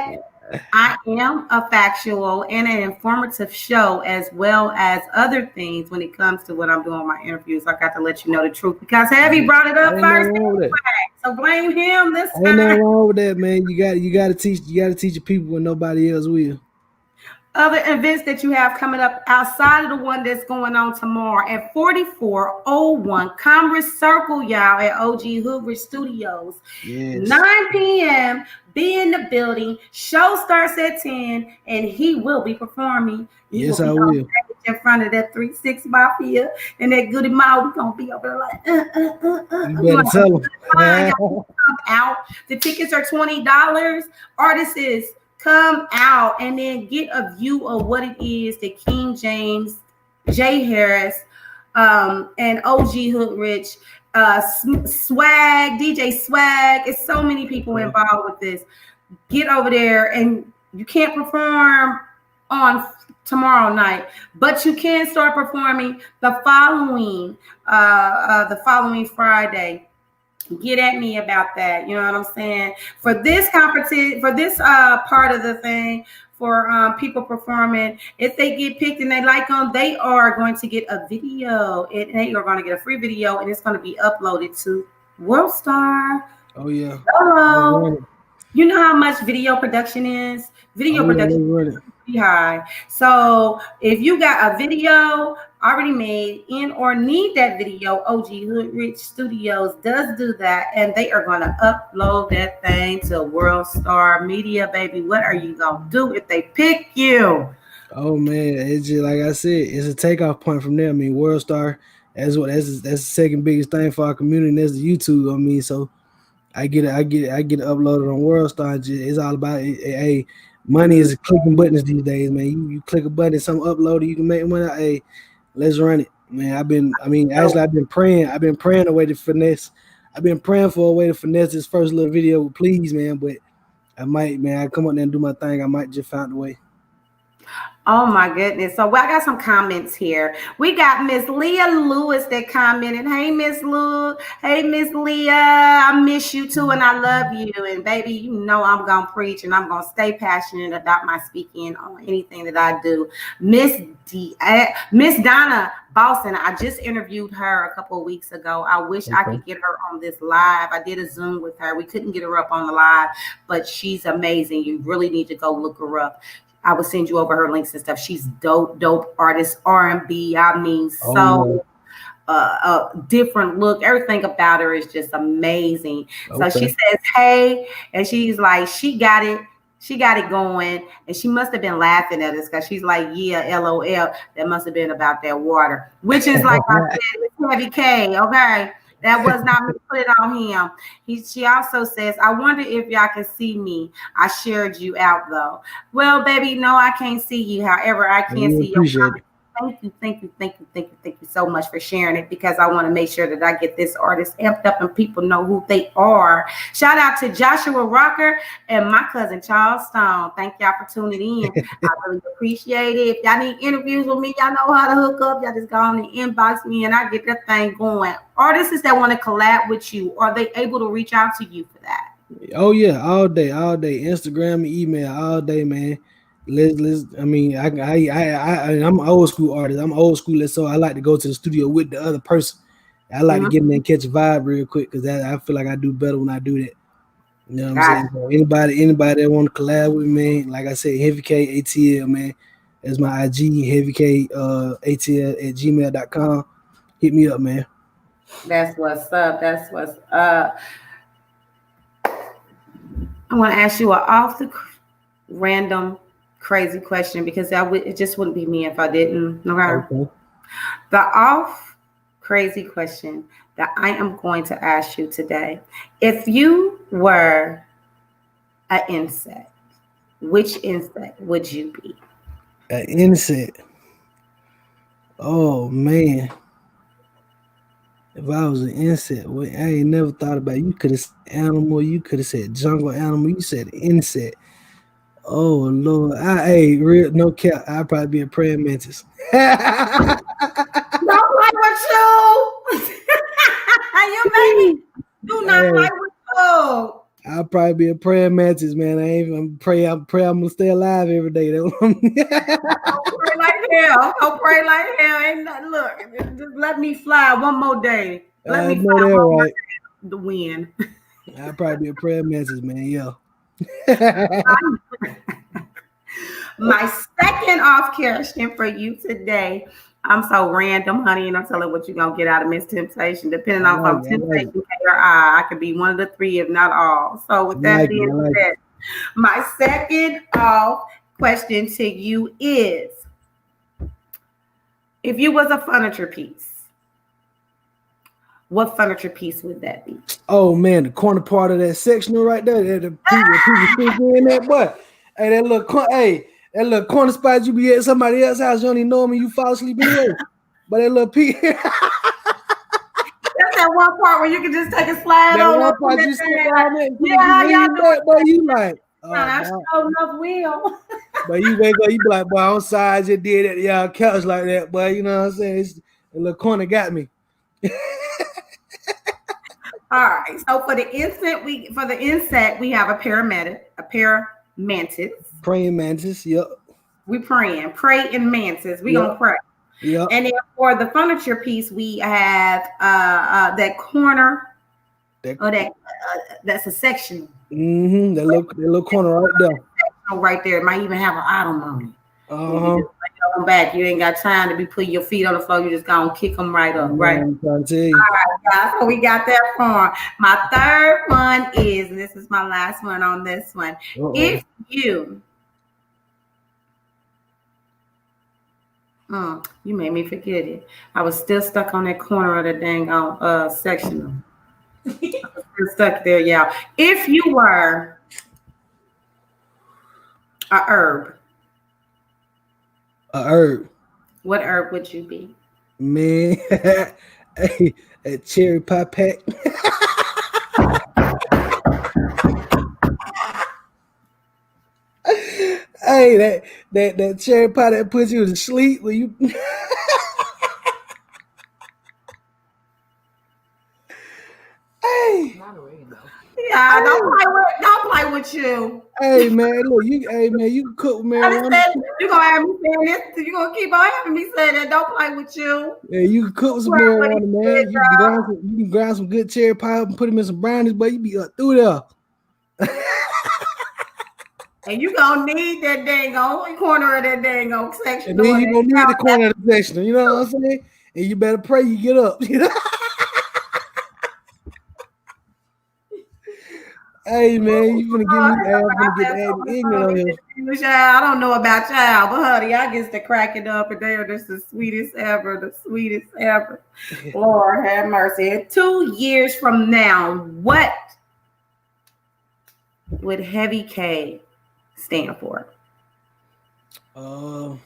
I am a factual and an informative show, as well as other things when it comes to what I'm doing in my interviews. I got to let you know the truth because Heavy brought it up first. So blame him this time. Ain't nothing wrong with that, man. You gotta teach your people when nobody else will. Other events that you have coming up outside of the one that's going on tomorrow at 4401 Commerce Circle, y'all, at OG Hoodrich Studios. Yes. 9 p.m. Be in the building. Show starts at 10, and he will be performing. Yes, I will. In front of that 3-6 Mafia and that Goody Mob, we're gonna be over there like. You better tell them. Come out. The tickets are $20. Artists, come out and then get a view of what it is that King James, Jay Harris, and OG Hoodrich, Swag, DJ Swag. It's so many people involved with this. Get over there, and you can't perform on tomorrow night, but you can start performing the following Friday. get at me about that. You know what I'm saying? For this competition, for this part of the thing, for people performing, if they get picked and they like them, they are going to get a video. And they are going to get a free video, and it's going to be uploaded to WorldStar. Oh yeah. Hello. You know how much video production is? Video production is pretty high. So if you got a video already made in or need that video, OG Hood Rich Studios does do that, and they are going to upload that thing to WorldStar Media, baby. What are you going to do if they pick you? Oh man, it's just like I said, it's a takeoff point from there. I mean, WorldStar, that's the second biggest thing for our community, and that's the YouTube. I mean, so I get it uploaded on WorldStar. It's all about it. Hey, money is clicking buttons these days, man. You click a button, something uploaded, you can make money. Hey, let's run it, man. I've been praying. I've been praying a way to finesse. I've been praying for a way to finesse this first little video with Please, man. But I might, man. I come up there and do my thing. I might just find a way. Oh my goodness. So I got some comments here. We got Miss Leah Lewis that commented. Hey, Miss Lou. Hey, Miss Leah. I miss you too, and I love you. And baby, you know I'm gonna preach and I'm gonna stay passionate about my speaking on anything that I do. Miss Donna Boston. I just interviewed her a couple of weeks ago. I wish I could get her on this live. I did a Zoom with her. We couldn't get her up on the live, but she's amazing. You really need to go look her up. I will send you over her links and stuff. She's dope artist, R&B. I mean, so different look. Everything about her is just amazing. Okay. So she says, hey, and she's like, she got it going. And she must have been laughing at us because she's like, yeah, LOL. That must have been about that water, which is like I said, it's Heavy K, okay? That was not me, put it on him. She also says, I wonder if y'all can see me. I shared you out though. Well, baby, no, I can't see you. However, I can see your comments. Thank you so much for sharing it, because I want to make sure that I get this artist amped up and people know who they are. Shout out to Joshua Rocker and my cousin Charles Stone. Thank y'all for tuning in. I really appreciate it. If y'all need interviews with me, y'all know how to hook up. Y'all just go on and inbox me and I get that thing going. Artists that want to collab with you, are they able to reach out to you for that? Oh yeah, all day. Instagram and email all day, man. Let's. I mean, I'm an old school artist. I'm old school, so I like to go to the studio with the other person. I like to get in there and catch a vibe real quick, because I feel like I do better when I do that. You know what I'm saying? So anybody that want to collab with me, like I said, Heavy K ATL, man. That's my IG, Heavy K ATL@gmail.com. Hit me up, man. That's what's up. I want to ask you an off the random crazy question, because it just wouldn't be me if I didn't. Okay. The off crazy question that I am going to ask you today: if you were an insect, which insect would you be? An insect. Oh man. If I was an insect, I ain't never thought about it. You could have said animal, you could have said jungle animal, you said insect. Oh Lord, real no cap. I'd probably be a praying mantis. Don't like with you. You baby. Do not like with you. I'll probably be a praying mantis, man. I'm gonna stay alive every day. Don't pray like hell. Don't pray like hell. Ain't nothing. Look, just let me fly one more day. Let me fly one more day. The wind. I'll probably be a praying mantis, man. Yeah. My second off question for you today. I'm so random, honey, and I'm telling what you're gonna get out of Miss Temptation. Depending on if I'm Temptation K or I could be one of the three, if not all. So with that being said, my second off question to you is: if you was a furniture piece, what furniture piece would that be? Oh man, the corner part of that sectional right there, the people in that butt. Hey, that little corner spot you be at somebody else's house, you don't even know them and you fall asleep anyway. But that little piece. That's that one part where you can just take a slide that on. One part you sit down there, but you like, I show enough wheel. But you wake up, you be like, boy, I'm sorry I just did it to y'all couch like that, boy. You know what I'm saying? The little corner got me. All right. So for the insect, we have a mantis. Praying mantis. Yep. We praying, pray and mantis. We gonna pray. Yep. And then for the furniture piece, we have that corner. That's a section. Mm-hmm. That little corner right there. Right there. It might even have an item on it. Uh-huh. You back. You ain't got time to be putting your feet on the floor. You just gonna kick them right up, right? I'm trying to tell you. All right, guys. So we got that form. My third one is, and this is my last one on this one. Uh-oh. If you you made me forget it. I was still stuck on that corner of the dang sectional. I was still stuck there, yeah. If you were a herb. What herb would you be? Man, hey, a cherry pie pack. Hey, that cherry pie that puts you to sleep when you. Hey. Yeah, don't play with you. Hey man, look, you can cook with marijuana. You're gonna have me saying this, you're gonna keep on having me saying that. Don't play with you. Yeah, you can cook with some marijuana, man. You can grind some good cherry pie up and put them in some brownies, but you be up through there. And you gonna need that dang old corner of that dang old section. And then you gonna need the corner of the section, you know what I'm saying? And you better pray you get up. You know? Hey man, you gonna get ignorant on him. I don't know about y'all, but honey, I get to cracking up and they're just the sweetest ever. Lord have mercy. 2 years from now, what would Heavy K stand for? What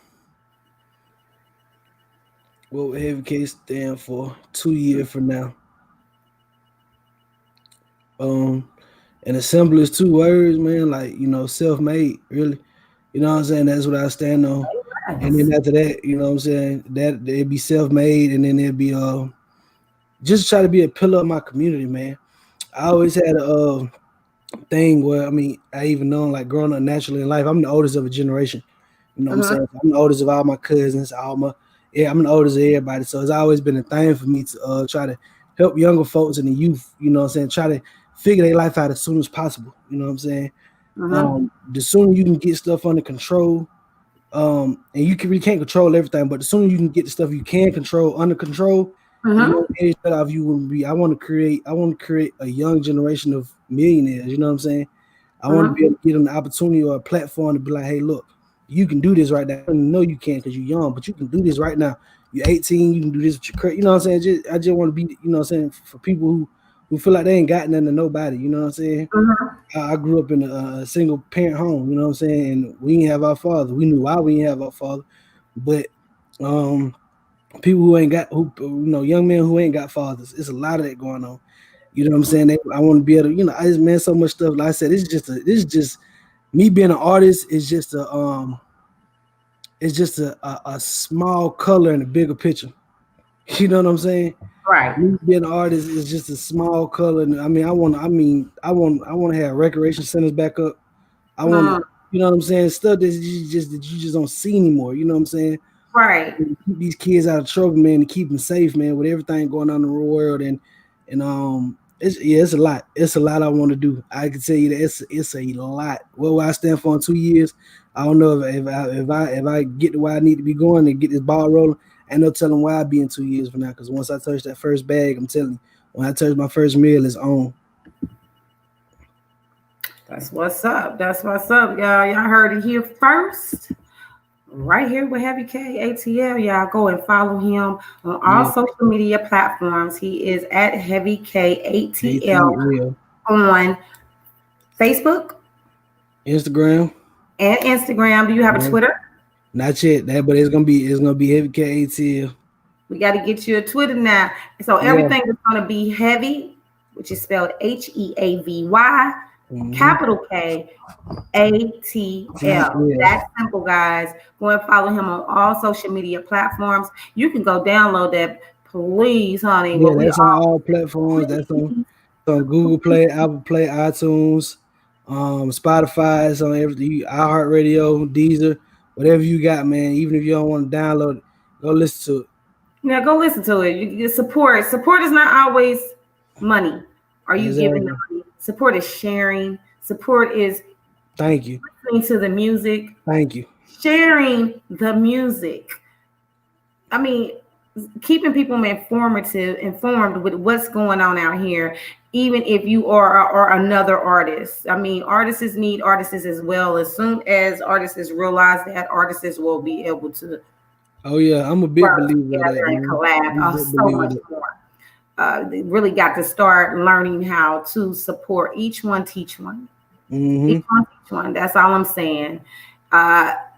would Heavy K stand for 2 years from now? In the simplest 2 words, man, like, you know, self-made, really. You know what I'm saying? That's what I stand on. And then after that, you know what I'm saying, that it'd be self-made, and then it'd be just try to be a pillar of my community, man. I always had a thing where, I mean, I even know, like, growing up naturally in life, I'm the oldest of a generation. You know what I'm saying? I'm the oldest of all my cousins, I'm the oldest of everybody. So it's always been a thing for me to try to help younger folks and the youth, you know what I'm saying, try to figure their life out as soon as possible. You know what I'm saying? The sooner you can get stuff under control, and you really can't control everything, but the sooner you can get the stuff you can control under control, you know, I want to create a young generation of millionaires. You know what I'm saying? I want to be able to give them the opportunity or a platform to be like, hey, look, you can do this right now. I don't know you can because you're young, but you can do this right now. You're 18, you can do this with your career. You know what I'm saying? I just want to be, you know what I'm saying, for people who feel like they ain't got nothing to nobody, you know what I'm saying? I grew up in a single parent home, you know what I'm saying? And we didn't have our father. We knew why we didn't have our father. But people who ain't got, young men who ain't got fathers, it's a lot of that going on. You know what I'm saying? I want to be able to, you know, I just, man, so much stuff. Like I said, this is just me being an artist is just a small color in the bigger picture. You know what I'm saying? Right. Me being an artist is just a small color. I mean, I want to have recreation centers back up. I want to, you know what I'm saying? Stuff that you just don't see anymore. You know what I'm saying? Right. And keep these kids out of trouble, man, and keep them safe, man, with everything going on in the world. And it's a lot. It's a lot I want to do. I can tell you that it's a lot. What will I stand for in 2 years? I don't know if I get to where I need to be going and get this ball rolling. Ain't no telling why I'll be in 2 years from now. Because once I touch that first bag, I'm telling you, when I touch my first meal, it's on. That's what's up. Y'all. Y'all heard it here first. Right here with Heavy K ATL. Y'all go and follow him on all social media platforms. He is at Heavy K ATL on Facebook, Instagram. Do you have a Twitter? Not yet, but it's gonna be Heavy K ATL. We got to get you a Twitter now. So everything is gonna be Heavy, which is spelled HEAVY, capital K ATL. That's simple, guys. Go and follow him on all social media platforms. You can go download that, please, honey. Yeah, that's on all platforms. That's on on Google Play, Apple Play, iTunes, Spotify. It's on everything. iHeartRadio, Deezer, whatever you got, man. Even if you don't want to download it, go listen to it. Now go listen to it. You support. Support is not always money. Are you giving the money? Support is sharing. Support is thank you. Listening to the music. Thank you. Sharing the music. I mean, keeping people informed with what's going on out here, even if you are another artist. I mean, artists need artists as well. As soon as artists realize that, artists will be able to. Oh yeah, I'm a big believer of that. And collab so much more. They really got to start learning how to support each one, teach one. Mm-hmm. Each one, teach one. That's all I'm saying.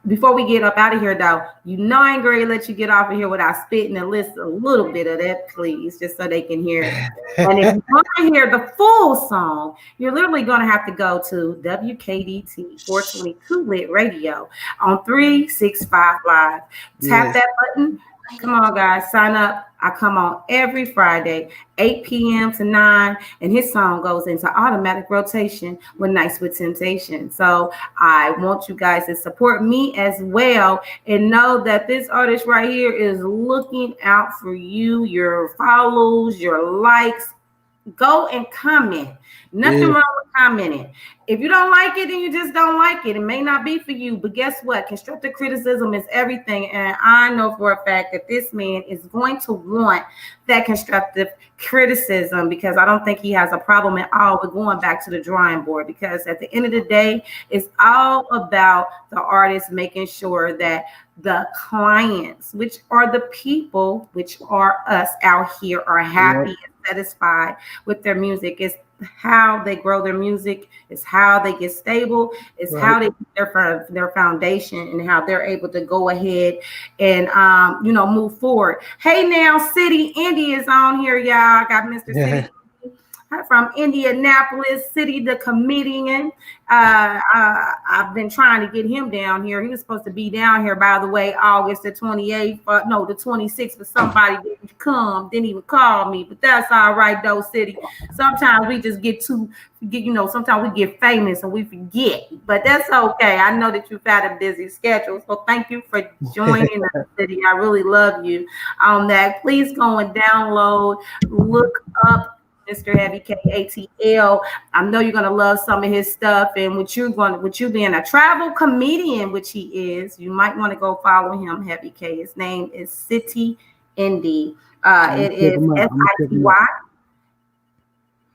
Before we get up out of here, though, I ain't going to let you get off of here without spitting and list a little bit of that, please, just so they can hear it. And if you want to hear the full song, you're literally going to have to go to WKDT 422 Lit Radio on 365 Live. Tap that button. Come on, guys, sign up. I come on every Friday, 8 p.m. to 9, and his song goes into automatic rotation with Nights with Temptation. So I want you guys to support me as well and know that this artist right here is looking out for you, your follows, your likes. Go and comment. Nothing wrong with commenting. If you don't like it, then you just don't like it. It may not be for you, but guess what? Constructive criticism is everything. And I know for a fact that this man is going to want that constructive criticism, because I don't think he has a problem at all with going back to the drawing board, because at the end of the day, it's all about the artist making sure that the clients, which are the people, which are us out here, are happy and satisfied with their music. It's how they grow their music, it's how they get stable, it's how they get their foundation, and how they're able to go ahead and move forward. Hey now, City Indy is on here, y'all. I got Mr. City from Indianapolis City, the comedian. I've been trying to get him down here. He was supposed to be down here, by the way, August the 28th, the 26th, but somebody didn't come, didn't even call me, but that's all right though, City. Sometimes we just sometimes we get famous and we forget, but that's okay. I know that you've had a busy schedule, so thank you for joining us, City. I really love you on that. Please go and download, look up Mr. Heavy K ATL. I know you're gonna love some of his stuff, and with you being a travel comedian, which he is, you might want to go follow him, Heavy K. His name is City Indy. It is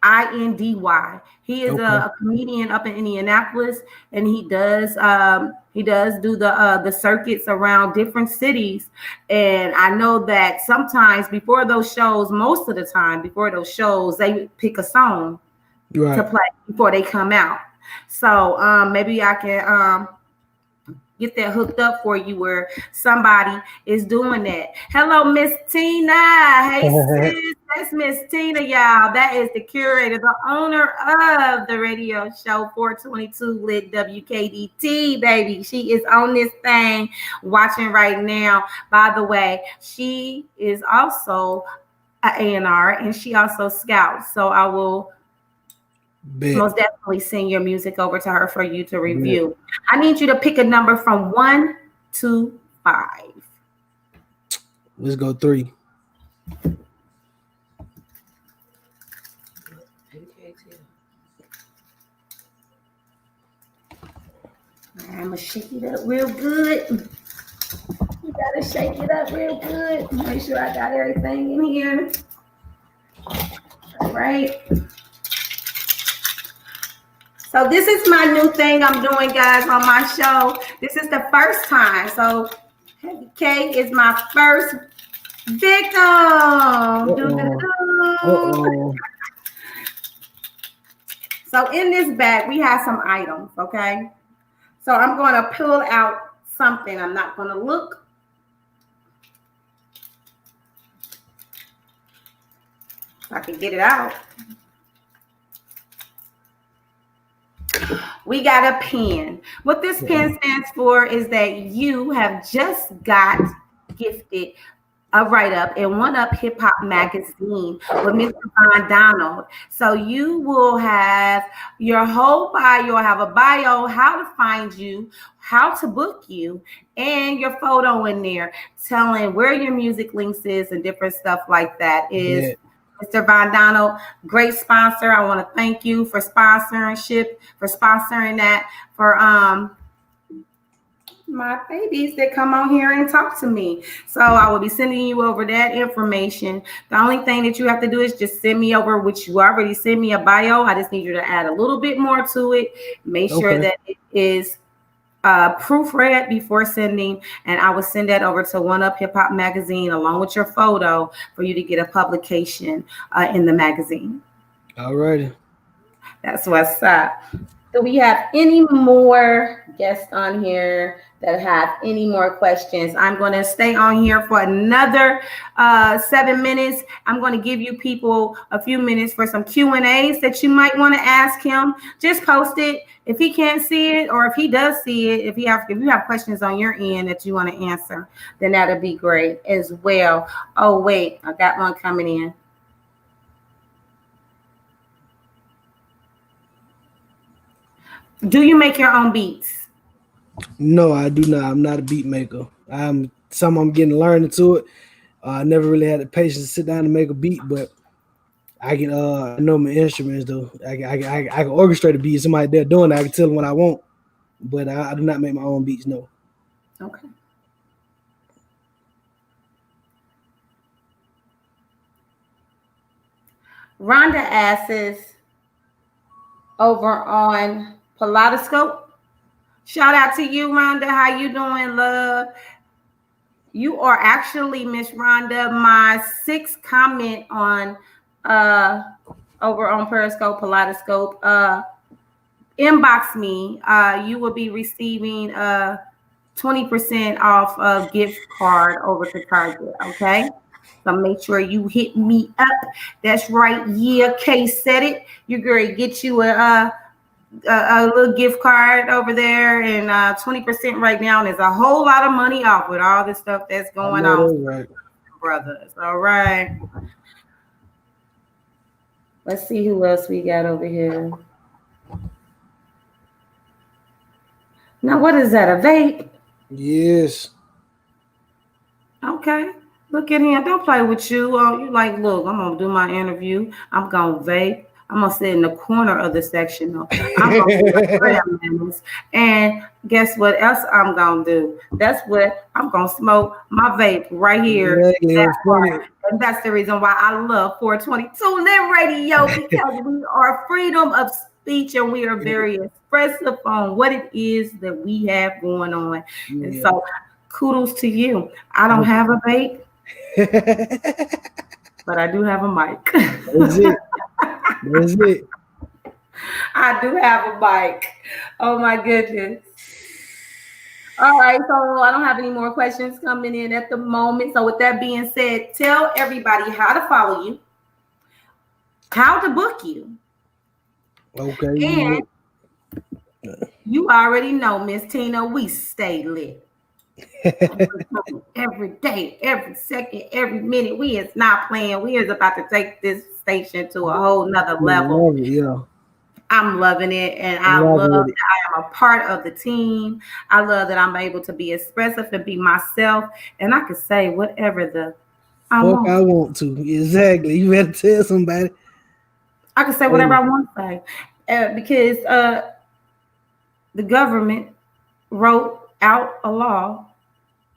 SITYINDY. He is a comedian up in Indianapolis, and he does do the circuits around different cities. And I know that sometimes before those shows, most of the time before those shows, they pick a song to play before they come out. So maybe I can get that hooked up for you where somebody is doing that. Hello, Miss Tina. Hey, sis. That's Miss Tina, y'all. That is the curator, the owner of the radio show 422 Lit WKDT, baby. She is on this thing watching right now. By the way, she is also an A&R, and she also scouts. So I will most definitely send your music over to her for you to review. I need you to pick a number from 1 to 5. Let's go 3. I'm gonna shake it up real good. You gotta shake it up real good. Make sure I got everything in here. All right. So this is my new thing I'm doing, guys, on my show. This is the first time. So Heavy K is my first victim. So in this bag, we have some items, okay? So I'm going to pull out something. I'm not going to look. If I can get it out. We got a pen. What this pen stands for is that you have just got gifted a write-up in One Up Hip Hop magazine with Mr. Von Donald. So you will have your whole bio, you'll have a bio, how to find you, how to book you, and your photo in there telling where your music links is and different stuff like that is. Yeah. Mr. Von Donald, great sponsor. I want to thank you for sponsoring that, for my babies that come on here and talk to me. So I will be sending you over that information. The only thing that you have to do is just send me over, which you already sent me, a bio. I just need you to add a little bit more to it. Make sure that it is proofread before sending, and I will send that over to One Up Hip Hop magazine along with your photo for you to get a publication in the magazine. All righty. That's what's up. Do we have any more guests on here that have any more questions? I'm going to stay on here for another 7 minutes. I'm going to give you people a few minutes for some Q&As that you might want to ask him. Just post it. If he can't see it, or if he does see it, if you have questions on your end that you want to answer, then that'll be great as well. Oh, wait, I got one coming in. Do you make your own beats? No, I do not. I'm not a beat maker. I'm getting learning to it. I never really had the patience to sit down and make a beat, but I can I know my instruments though. I can orchestrate a beat. Somebody there doing that, I can tell them what I want, but I do not make my own beats. No. Okay. Rhonda asks over on Polariscope. Shout out to you, Rhonda. How you doing, love? You are actually, Miss Rhonda, my 6th comment on over on Periscope, Polariscope. Inbox me. You will be receiving 20% off a gift card over to Target. Okay. So make sure you hit me up. That's right. Yeah, Kay said it. You're going to get you a little gift card over there, and 20% right now, and there's a whole lot of money off with all the stuff that's going on, right, brothers. All right, let's see who else we got over here. Now, what is that, a vape? Yes. Okay, look at him. Don't play with you. You like, look, I'm gonna do my interview. I'm gonna vape. I'm gonna sit in the corner of the section. I'm gonna and guess what else I'm gonna do? That's what I'm gonna smoke my vape right here. And that's the reason why I love 422 Lit Radio, because we are freedom of speech and we are very expressive on what it is that we have going on. Yeah. And so kudos to you. I don't have a vape, but I do have a mic. That's it. That's it. I do have a mic. Oh my goodness. All right, so I don't have any more questions coming in at the moment. So with that being said, tell everybody how to follow you, how to book you. Okay. And you already know, Miss Tina, we stay lit. Every day, every second, every minute. We is not playing. We is about to take this station to a whole nother level. Yeah. I'm loving it, and I love that I am a part of the team. I love that I'm able to be expressive and be myself, and I can say whatever I want to. Exactly. You better tell somebody. I can say whatever I want to say, because the government wrote out a law,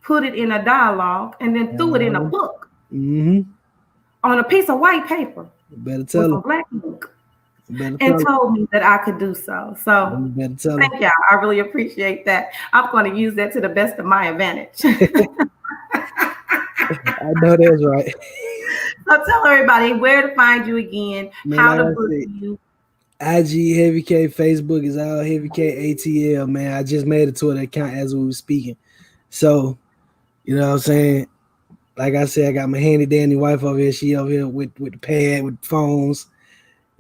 put it in a dialogue, and then threw it in a book on a piece of white paper. You better tell them. Black book. And told me that I could do so. So thank y'all. I really appreciate that. I'm going to use that to the best of my advantage. I know that's right. So tell everybody where to find you again, how to book you. IG Heavy K, Facebook is all Heavy K ATL, man. I just made a Twitter account as we were speaking. So, you know what I'm saying? Like I said, I got my handy dandy wife over here. She over here with the pad, with phones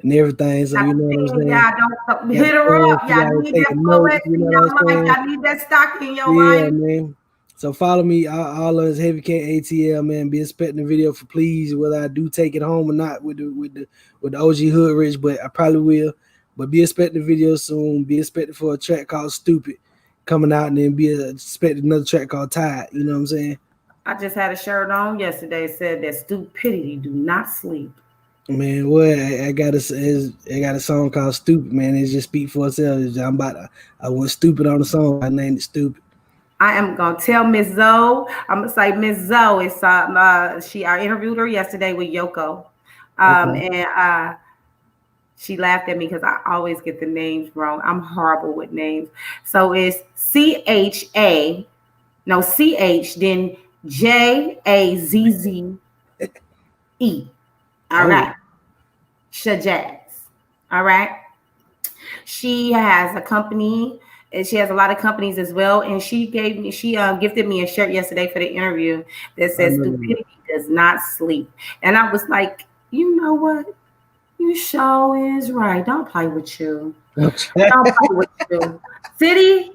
and everything. So you know what I'm saying? Y'all don't hit her up. Y'all need that bullet. Y'all need that stock in your life. Man. So follow me, all of us Heavy K ATL, man. Be expecting the video for Please, whether I do take it home or not with the OG Hood Rich, but I probably will. But be expecting the video soon. Be expecting for a track called Stupid coming out, and then be expecting another track called Tired. You know what I'm saying? I just had a shirt on yesterday. It said that stupidity do not sleep. Man, what I got a song called Stupid, man. It just speak for itself. I went stupid on the song. I named it Stupid. I am gonna tell Miss Zoe. I'm gonna say Miss Zoe. It's I interviewed her yesterday with Yoko, and she laughed at me because I always get the names wrong. I'm horrible with names. So it's CH, then JAZZE. All right, Shajaz. All right. She has a company. And she has a lot of companies as well. And she gifted me a shirt yesterday for the interview that says stupidity does not sleep. And I was like, you know what? You sure is right. Don't play with you. Don't play with you. City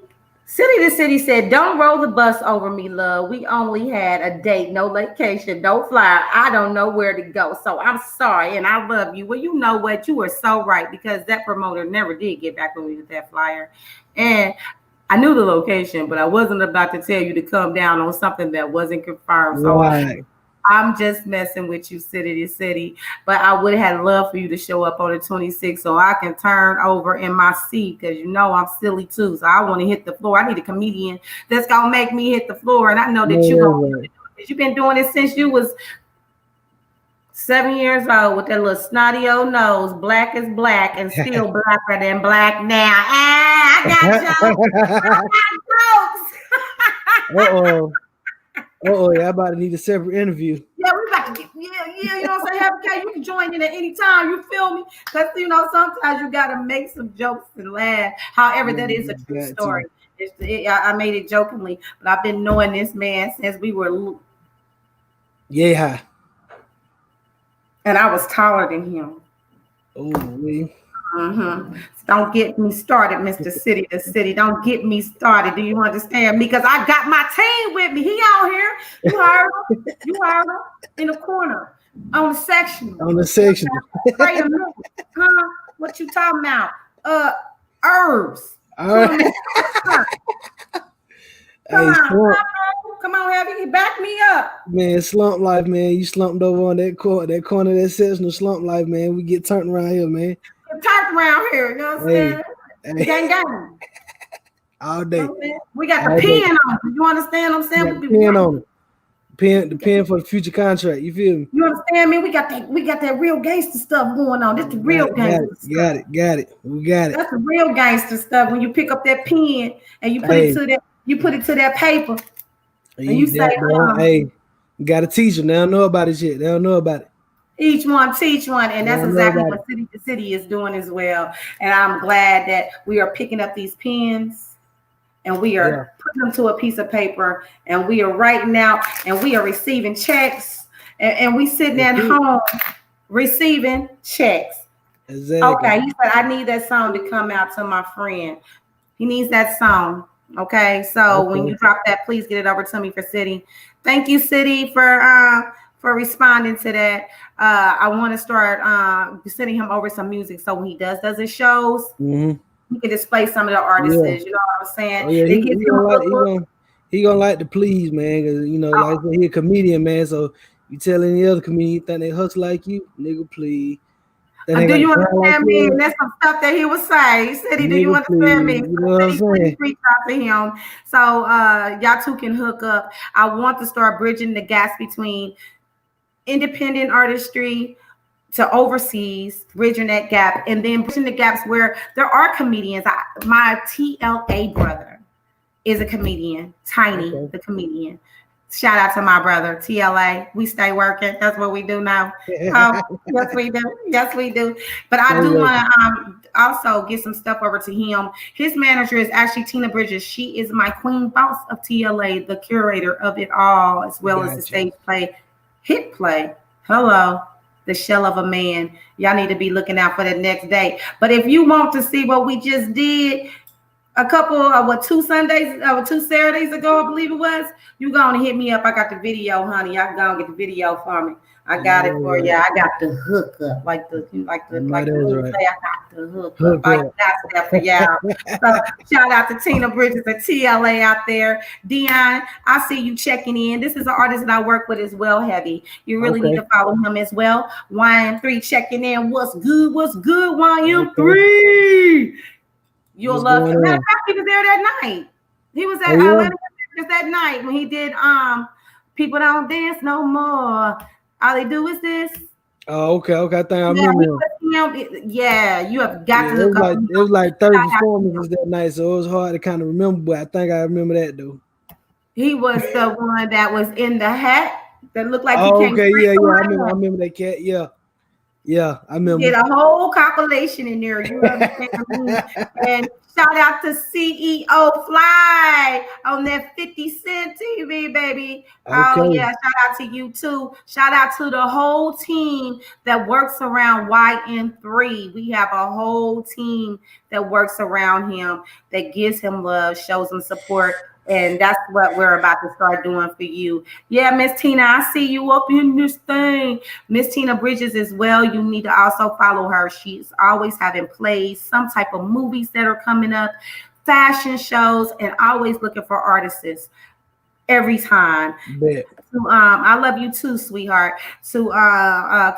to City said, don't roll the bus over me, love. We only had a date, no vacation, no flyer. I don't know where to go. So I'm sorry. And I love you. Well, you know what? You were so right, because that promoter never did get back with me with that flyer. And I knew the location, but I wasn't about to tell you to come down on something that wasn't confirmed. So right. I'm just messing with you, City to City. But I would have loved for you to show up on the 26th so I can turn over in my seat, because you know I'm silly too. So I want to hit the floor. I need a comedian that's going to make me hit the floor. And I know that you're going to do it, because you've been doing it since you was 7 years old with that little snotty old nose, black as black, and still blacker than black now. I got jokes. Yeah, I about to need a separate interview. Yeah, we about to get, you know what I'm saying? Okay, you can join in at any time, you feel me? Because, sometimes you got to make some jokes and laugh. However, that is a true story. I made it jokingly, but I've been knowing this man since we were... Yeah. And I was taller than him. Oh, really? So don't get me started, Mr. City to City. Don't get me started. Do you understand me? Because I got my team with me. He out here. You heard him. In the corner. On the section. Wait a minute. What you talking about? Herbs. All right. Come on, Heavy. Back me up. Man, slump life, man. You slumped over on that corner, that sectional slump life, man. We get turned around here, man. Turned around here, you know what I'm saying? Gang. All day. We got the pen on. You understand what I'm saying? The pen on it. The pen for the future contract. You feel me? You understand me? We got that real gangster stuff going on. That's the real gangster stuff. Got it. We got it. That's the real gangster stuff. When you pick up that pen and you put it to that paper. And you say, hey, you got to teach them. They don't know about it yet. They don't know about it. Each one teach one. And that's exactly what City to City is doing as well. And I'm glad that we are picking up these pens and we are putting them to a piece of paper, and we are writing out, and we are receiving checks, and we sitting at home receiving checks. Exactly. Okay, he said, I need that song to come out to my friend. He needs that song. Okay, so when you drop that, please get it over to me for City. Thank you, City, for responding to that. I want to start sending him over some music, so when he does his shows, he can display some of the artists. You know what I'm saying? Oh, yeah, he gonna like the Please, man. Cause like he a comedian, man. So you tell any other comedian you think they hustle like you, nigga, please. Do you understand me? And that's some stuff that he was saying. He said, do you understand me? You know what I'm saying? Reach out to him. So y'all two can hook up. I want to start bridging the gaps between independent artistry to overseas, bridging that gap, and then bridging the gaps where there are comedians. My TLA brother is a comedian, Tiny, the comedian. Shout out to my brother, TLA. We stay working. That's what we do now. Yes, we do. Yes, we do. But I do want to also get some stuff over to him. His manager is actually Tina Bridges. She is my queen boss of TLA, the curator of it all, as well as the stage play, hit play. Hello, The Shell of a Man. Y'all need to be looking out for the next day. But if you want to see what we just did, a couple of 2 Saturdays ago, I believe it was. You gonna hit me up. I got the video, honey. Y'all gonna get the video for me. I got it for you. I got the hookup, like the right. say, I got the hookup. I got that for y'all. So shout out to Tina Bridges and TLA out there. Dion, I see you checking in. This is an artist that I work with as well, Heavy. You really need to follow him as well. YM3 checking in. What's good? What's good, YM3? You'll love him. Matter of fact, he was there that night. He was at Atlanta that night when he did People Don't Dance No More. All they do is this. Oh, okay. I think I remember. Yeah, you have got to look up. It was like 30 performances that night, so it was hard to kind of remember, but I think I remember that though. He was the one that was in the hat that looked like he came. Okay, yeah, I remember that cat. Yeah, I remember. Did a whole calculation in there. You understand me? And shout out to CEO Fly on that 50 Cent TV, baby. Okay. Oh, yeah. Shout out to you, too. Shout out to the whole team that works around YN3. We have a whole team that works around him, that gives him love, shows him support. And that's what we're about to start doing for you. Yeah, Miss Tina, I see you up in this thing. Miss Tina Bridges as well. You need to also follow her. She's always having plays, some type of movies that are coming up, fashion shows, and always looking for artists every time. I love you too, sweetheart, to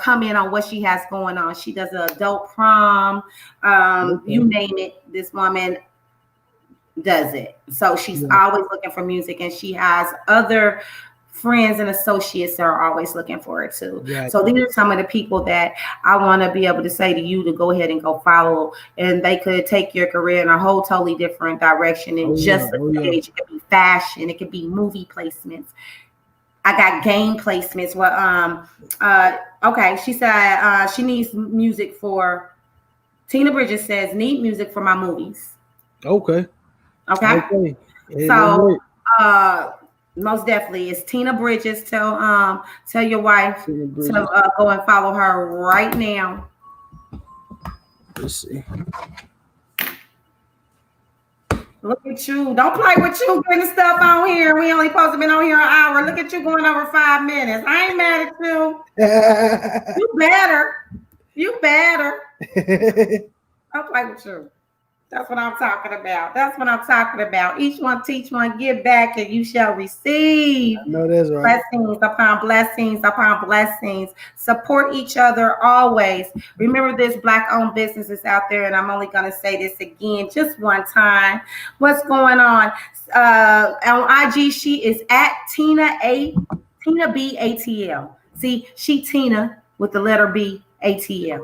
come in on what she has going on. She does an adult prom. You name it, this woman does it. So she's always looking for music, and she has other friends and associates that are always looking for it too. So these are some of the people that I want to be able to say to you to go ahead and go follow, and they could take your career in a whole totally different direction than just the stage. It could be fashion, it could be movie placements. I got game placements. Well, okay, she said she needs music for. Tina Bridges says need music for my movies. Okay. So most definitely it's Tina Bridges. Tell your wife to go and follow her right now. Let's see. Look at you. Don't play with you getting stuff on here. We only supposed to be on here an hour. Look at you going over 5 minutes. I ain't mad at you. You better. Don't play with you. That's what I'm talking about. Each one teach one, give back, and you shall receive. I know that's right. Blessings upon blessings upon blessings. Support each other always. Remember, there's Black-owned businesses out there, and I'm only going to say this again just one time. What's going on? On IG, she is at Tina B ATL. See, she Tina with the letter B ATL.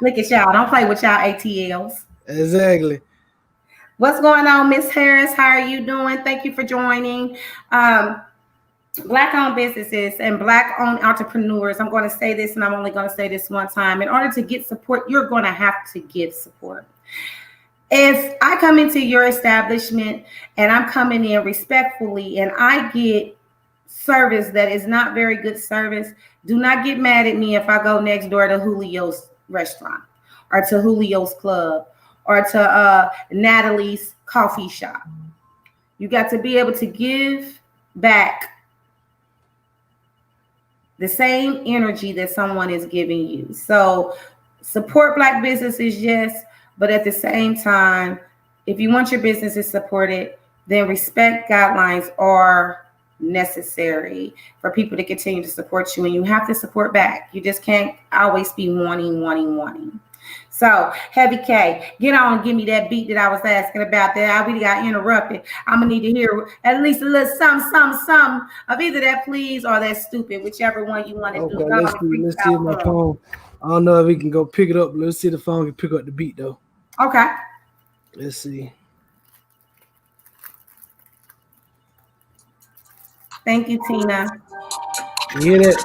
Look at y'all. Don't play with y'all ATLs. Exactly. What's going on, Miss Harris? How are you doing? Thank you for joining. Black-owned businesses and Black-owned entrepreneurs. I'm going to say this, and I'm only going to say this one time. In order to get support, you're going to have to give support. If I come into your establishment and I'm coming in respectfully and I get service that is not very good service, do not get mad at me if I go next door to Julio's restaurant or to Julio's club or to Natalie's coffee shop. You got to be able to give back the same energy that someone is giving you. So support Black businesses, yes, but at the same time, if you want your businesses supported, then respect guidelines are necessary for people to continue to support you, and you have to support back. You just can't always be wanting. So Heavy K, get on and give me that beat that I was asking about that I really got interrupted. I'm gonna need to hear at least a little some of either that please or that stupid, whichever one you want to do. Let's see if my phone. I don't know if we can go pick it up. Let's see if the phone can pick up the beat though. Okay. Let's see. Thank you, Tina. You hear that?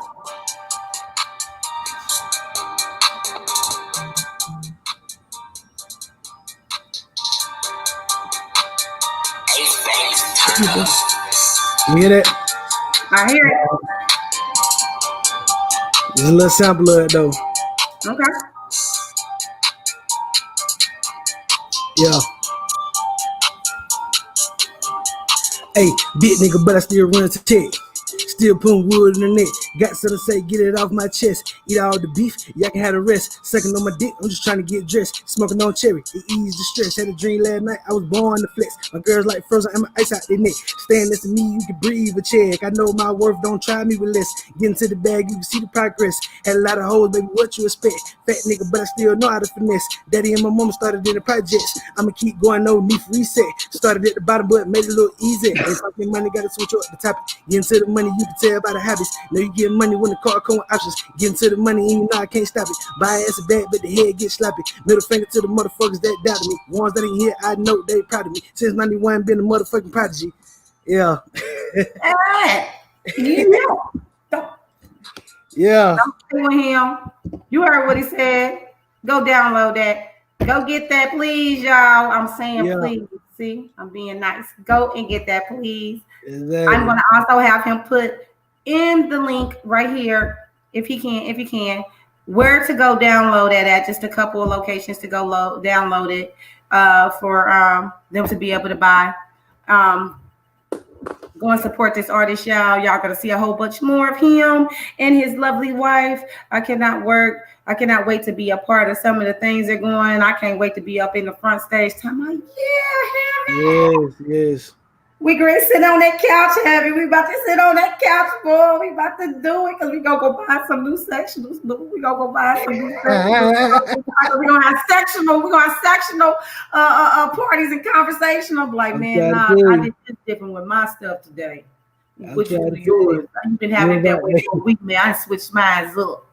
You hear that? I hear it. There's a little sample of it though. Okay. Yeah. Hey, big nigga, but I still run to check. Still putting wood in the net. Got something to say, get it off my chest. Eat all the beef, y'all can have the rest. Sucking on my dick, I'm just trying to get dressed. Smoking on cherry, it eased the stress. Had a dream last night, I was born to flex. My girls like frozen, and my ice out their neck. Staying next to me, you can breathe a check. I know my worth, don't try me with less. Get into the bag, you can see the progress. Had a lot of hoes, baby, what you expect? Fat nigga, but I still know how to finesse. Daddy and my mama started in the projects. I'ma keep going, no need for reset. Started at the bottom, but made it look easy. Ain't talking money, gotta switch up the topic. Get into the money, you can tell by the habits. Know you get money when the car come with options. Get into the money and you know I can't stop it. Buy ass a bag, but the head get sloppy. Middle finger to the motherfuckers that doubted me. Ones that ain't here, I know they proud of me. Since 91, been a motherfucking prodigy. Yeah. Hey, yeah. Yeah. I'm doing him. You heard what he said. Go download that. Go get that, please, y'all. I'm saying please. See, I'm being nice. Go and get that, please. Exactly. I'm going to also have him put in the link right here, if he can, where to go download it at. Just a couple of locations to go download it for them to be able to buy. Go and support this artist, y'all. Y'all gonna see a whole bunch more of him and his lovely wife. I cannot wait to be a part of some of the things they're going. I can't wait to be up in the front stage. I'm like, yes. We gonna sit on that couch, Heavy. We about to sit on that couch, boy. We about to do it because we gonna go buy some new sectionals. We gonna go buy some new sectionals. We're gonna have sectional parties and conversation. I'm like, man, I did this different with my stuff today. Which is yours? You've been having that way for a week, man. I switched mine up.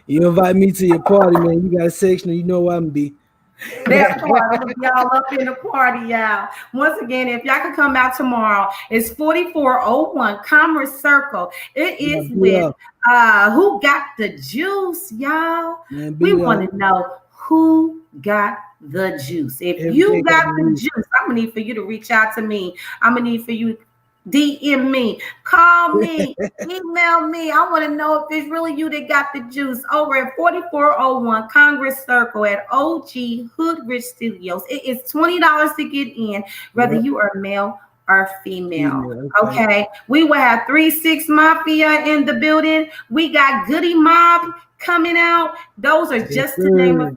You invite me to your party, man. You got a sectional, you know where I'm gonna be. That part, y'all up in the party, y'all. Once again, if y'all could come out tomorrow, it's 4401 Commerce Circle. It is with Who Got the Juice, y'all. Man, we want to know who got the juice. If you got the juice, I'm gonna need for you to reach out to me. I'm gonna need for you DM me, call me, email me. I want to know if it's really you that got the juice over at 4401 Congress Circle at OG Hoodrich Studios. It is $20 to get in, whether you are male or female. Okay. We will have 3-6 Mafia in the building. We got Goody Mob coming out. Those are just the name of.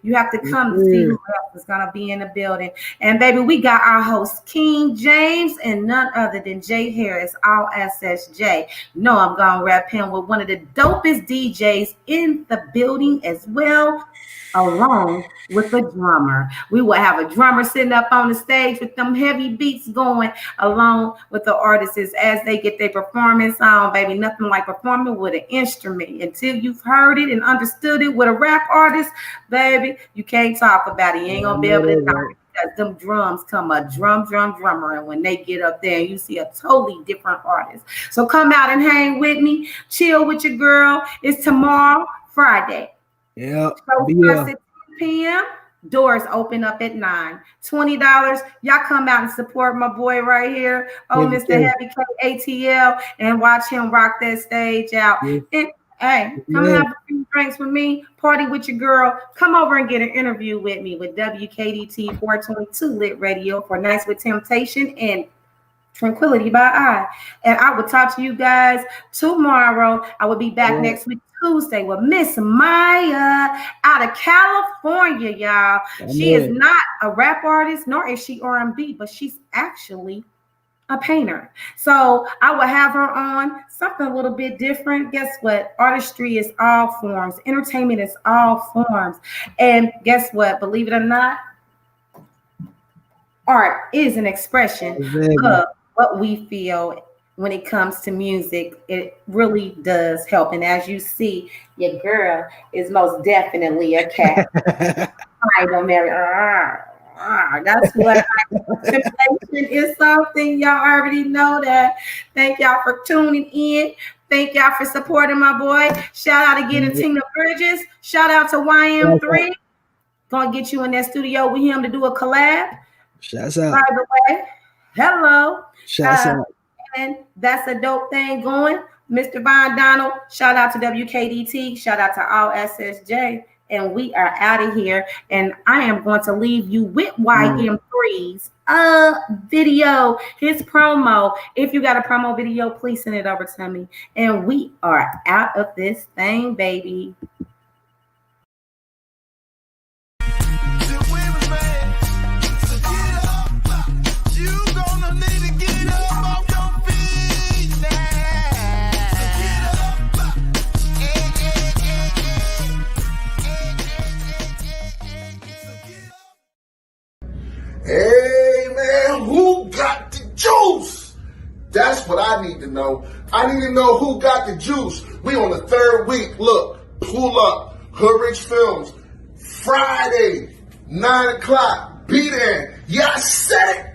You have to come to see who else is going to be in the building. And, baby, we got our host, King James, and none other than Jay Harris, all SSJ. No, I'm going to wrap him with one of the dopest DJs in the building as well, along with a drummer. We will have a drummer sitting up on the stage with them heavy beats going, along with the artists as they get their performance on, baby. Nothing like performing with an instrument. Until you've heard it and understood it with a rap artist, baby, you can't talk about it. You ain't gonna be able to talk because them drums come a drummer, and when they get up there, you see a totally different artist. So come out and hang with me, chill with your girl. It's tomorrow, Friday. Yeah. So starts at 10 p.m. Doors open up at 9. $20. Y'all come out and support my boy right here. Mr. Heavy K ATL, and watch him rock that stage out. And hey, come have a few drinks with me, party with your girl. Come over and get an interview with me with WKDT 422 Lit Radio for Nights with Temptation and Tranquility by I. And I will talk to you guys tomorrow. I will be back next week, Tuesday, with Miss Maya out of California, y'all. She is not a rap artist, nor is she R&B, but she's actually a painter. So I will have her on something a little bit different. Guess what? Artistry is all forms. Entertainment is all forms. And guess what? Believe it or not, art is an expression of what we feel. When it comes to music, it really does help. And as you see, your girl is most definitely a cat. I don't marry. That's what temptation is something. Y'all already know that. Thank y'all for tuning in. Thank y'all for supporting my boy. Shout out again to Tina Bridges. Shout out to YM3. Gonna get you in that studio with him to do a collab. Shouts out. By the way, hello. Shouts out. And that's a dope thing going. Mr. Von Donald, shout out to WKDT. Shout out to all SSJ. and we are out of here. And I am going to leave you with YM3's video, his promo. If you got a promo video, please send it over to me. And we are out of this thing, baby. Hey, man, who got the juice? That's what I need to know. I need to know who got the juice. We on the 3rd week. Look, pull up. Hood Rich Films. Friday, 9 o'clock. Be there. Yeah, I said it.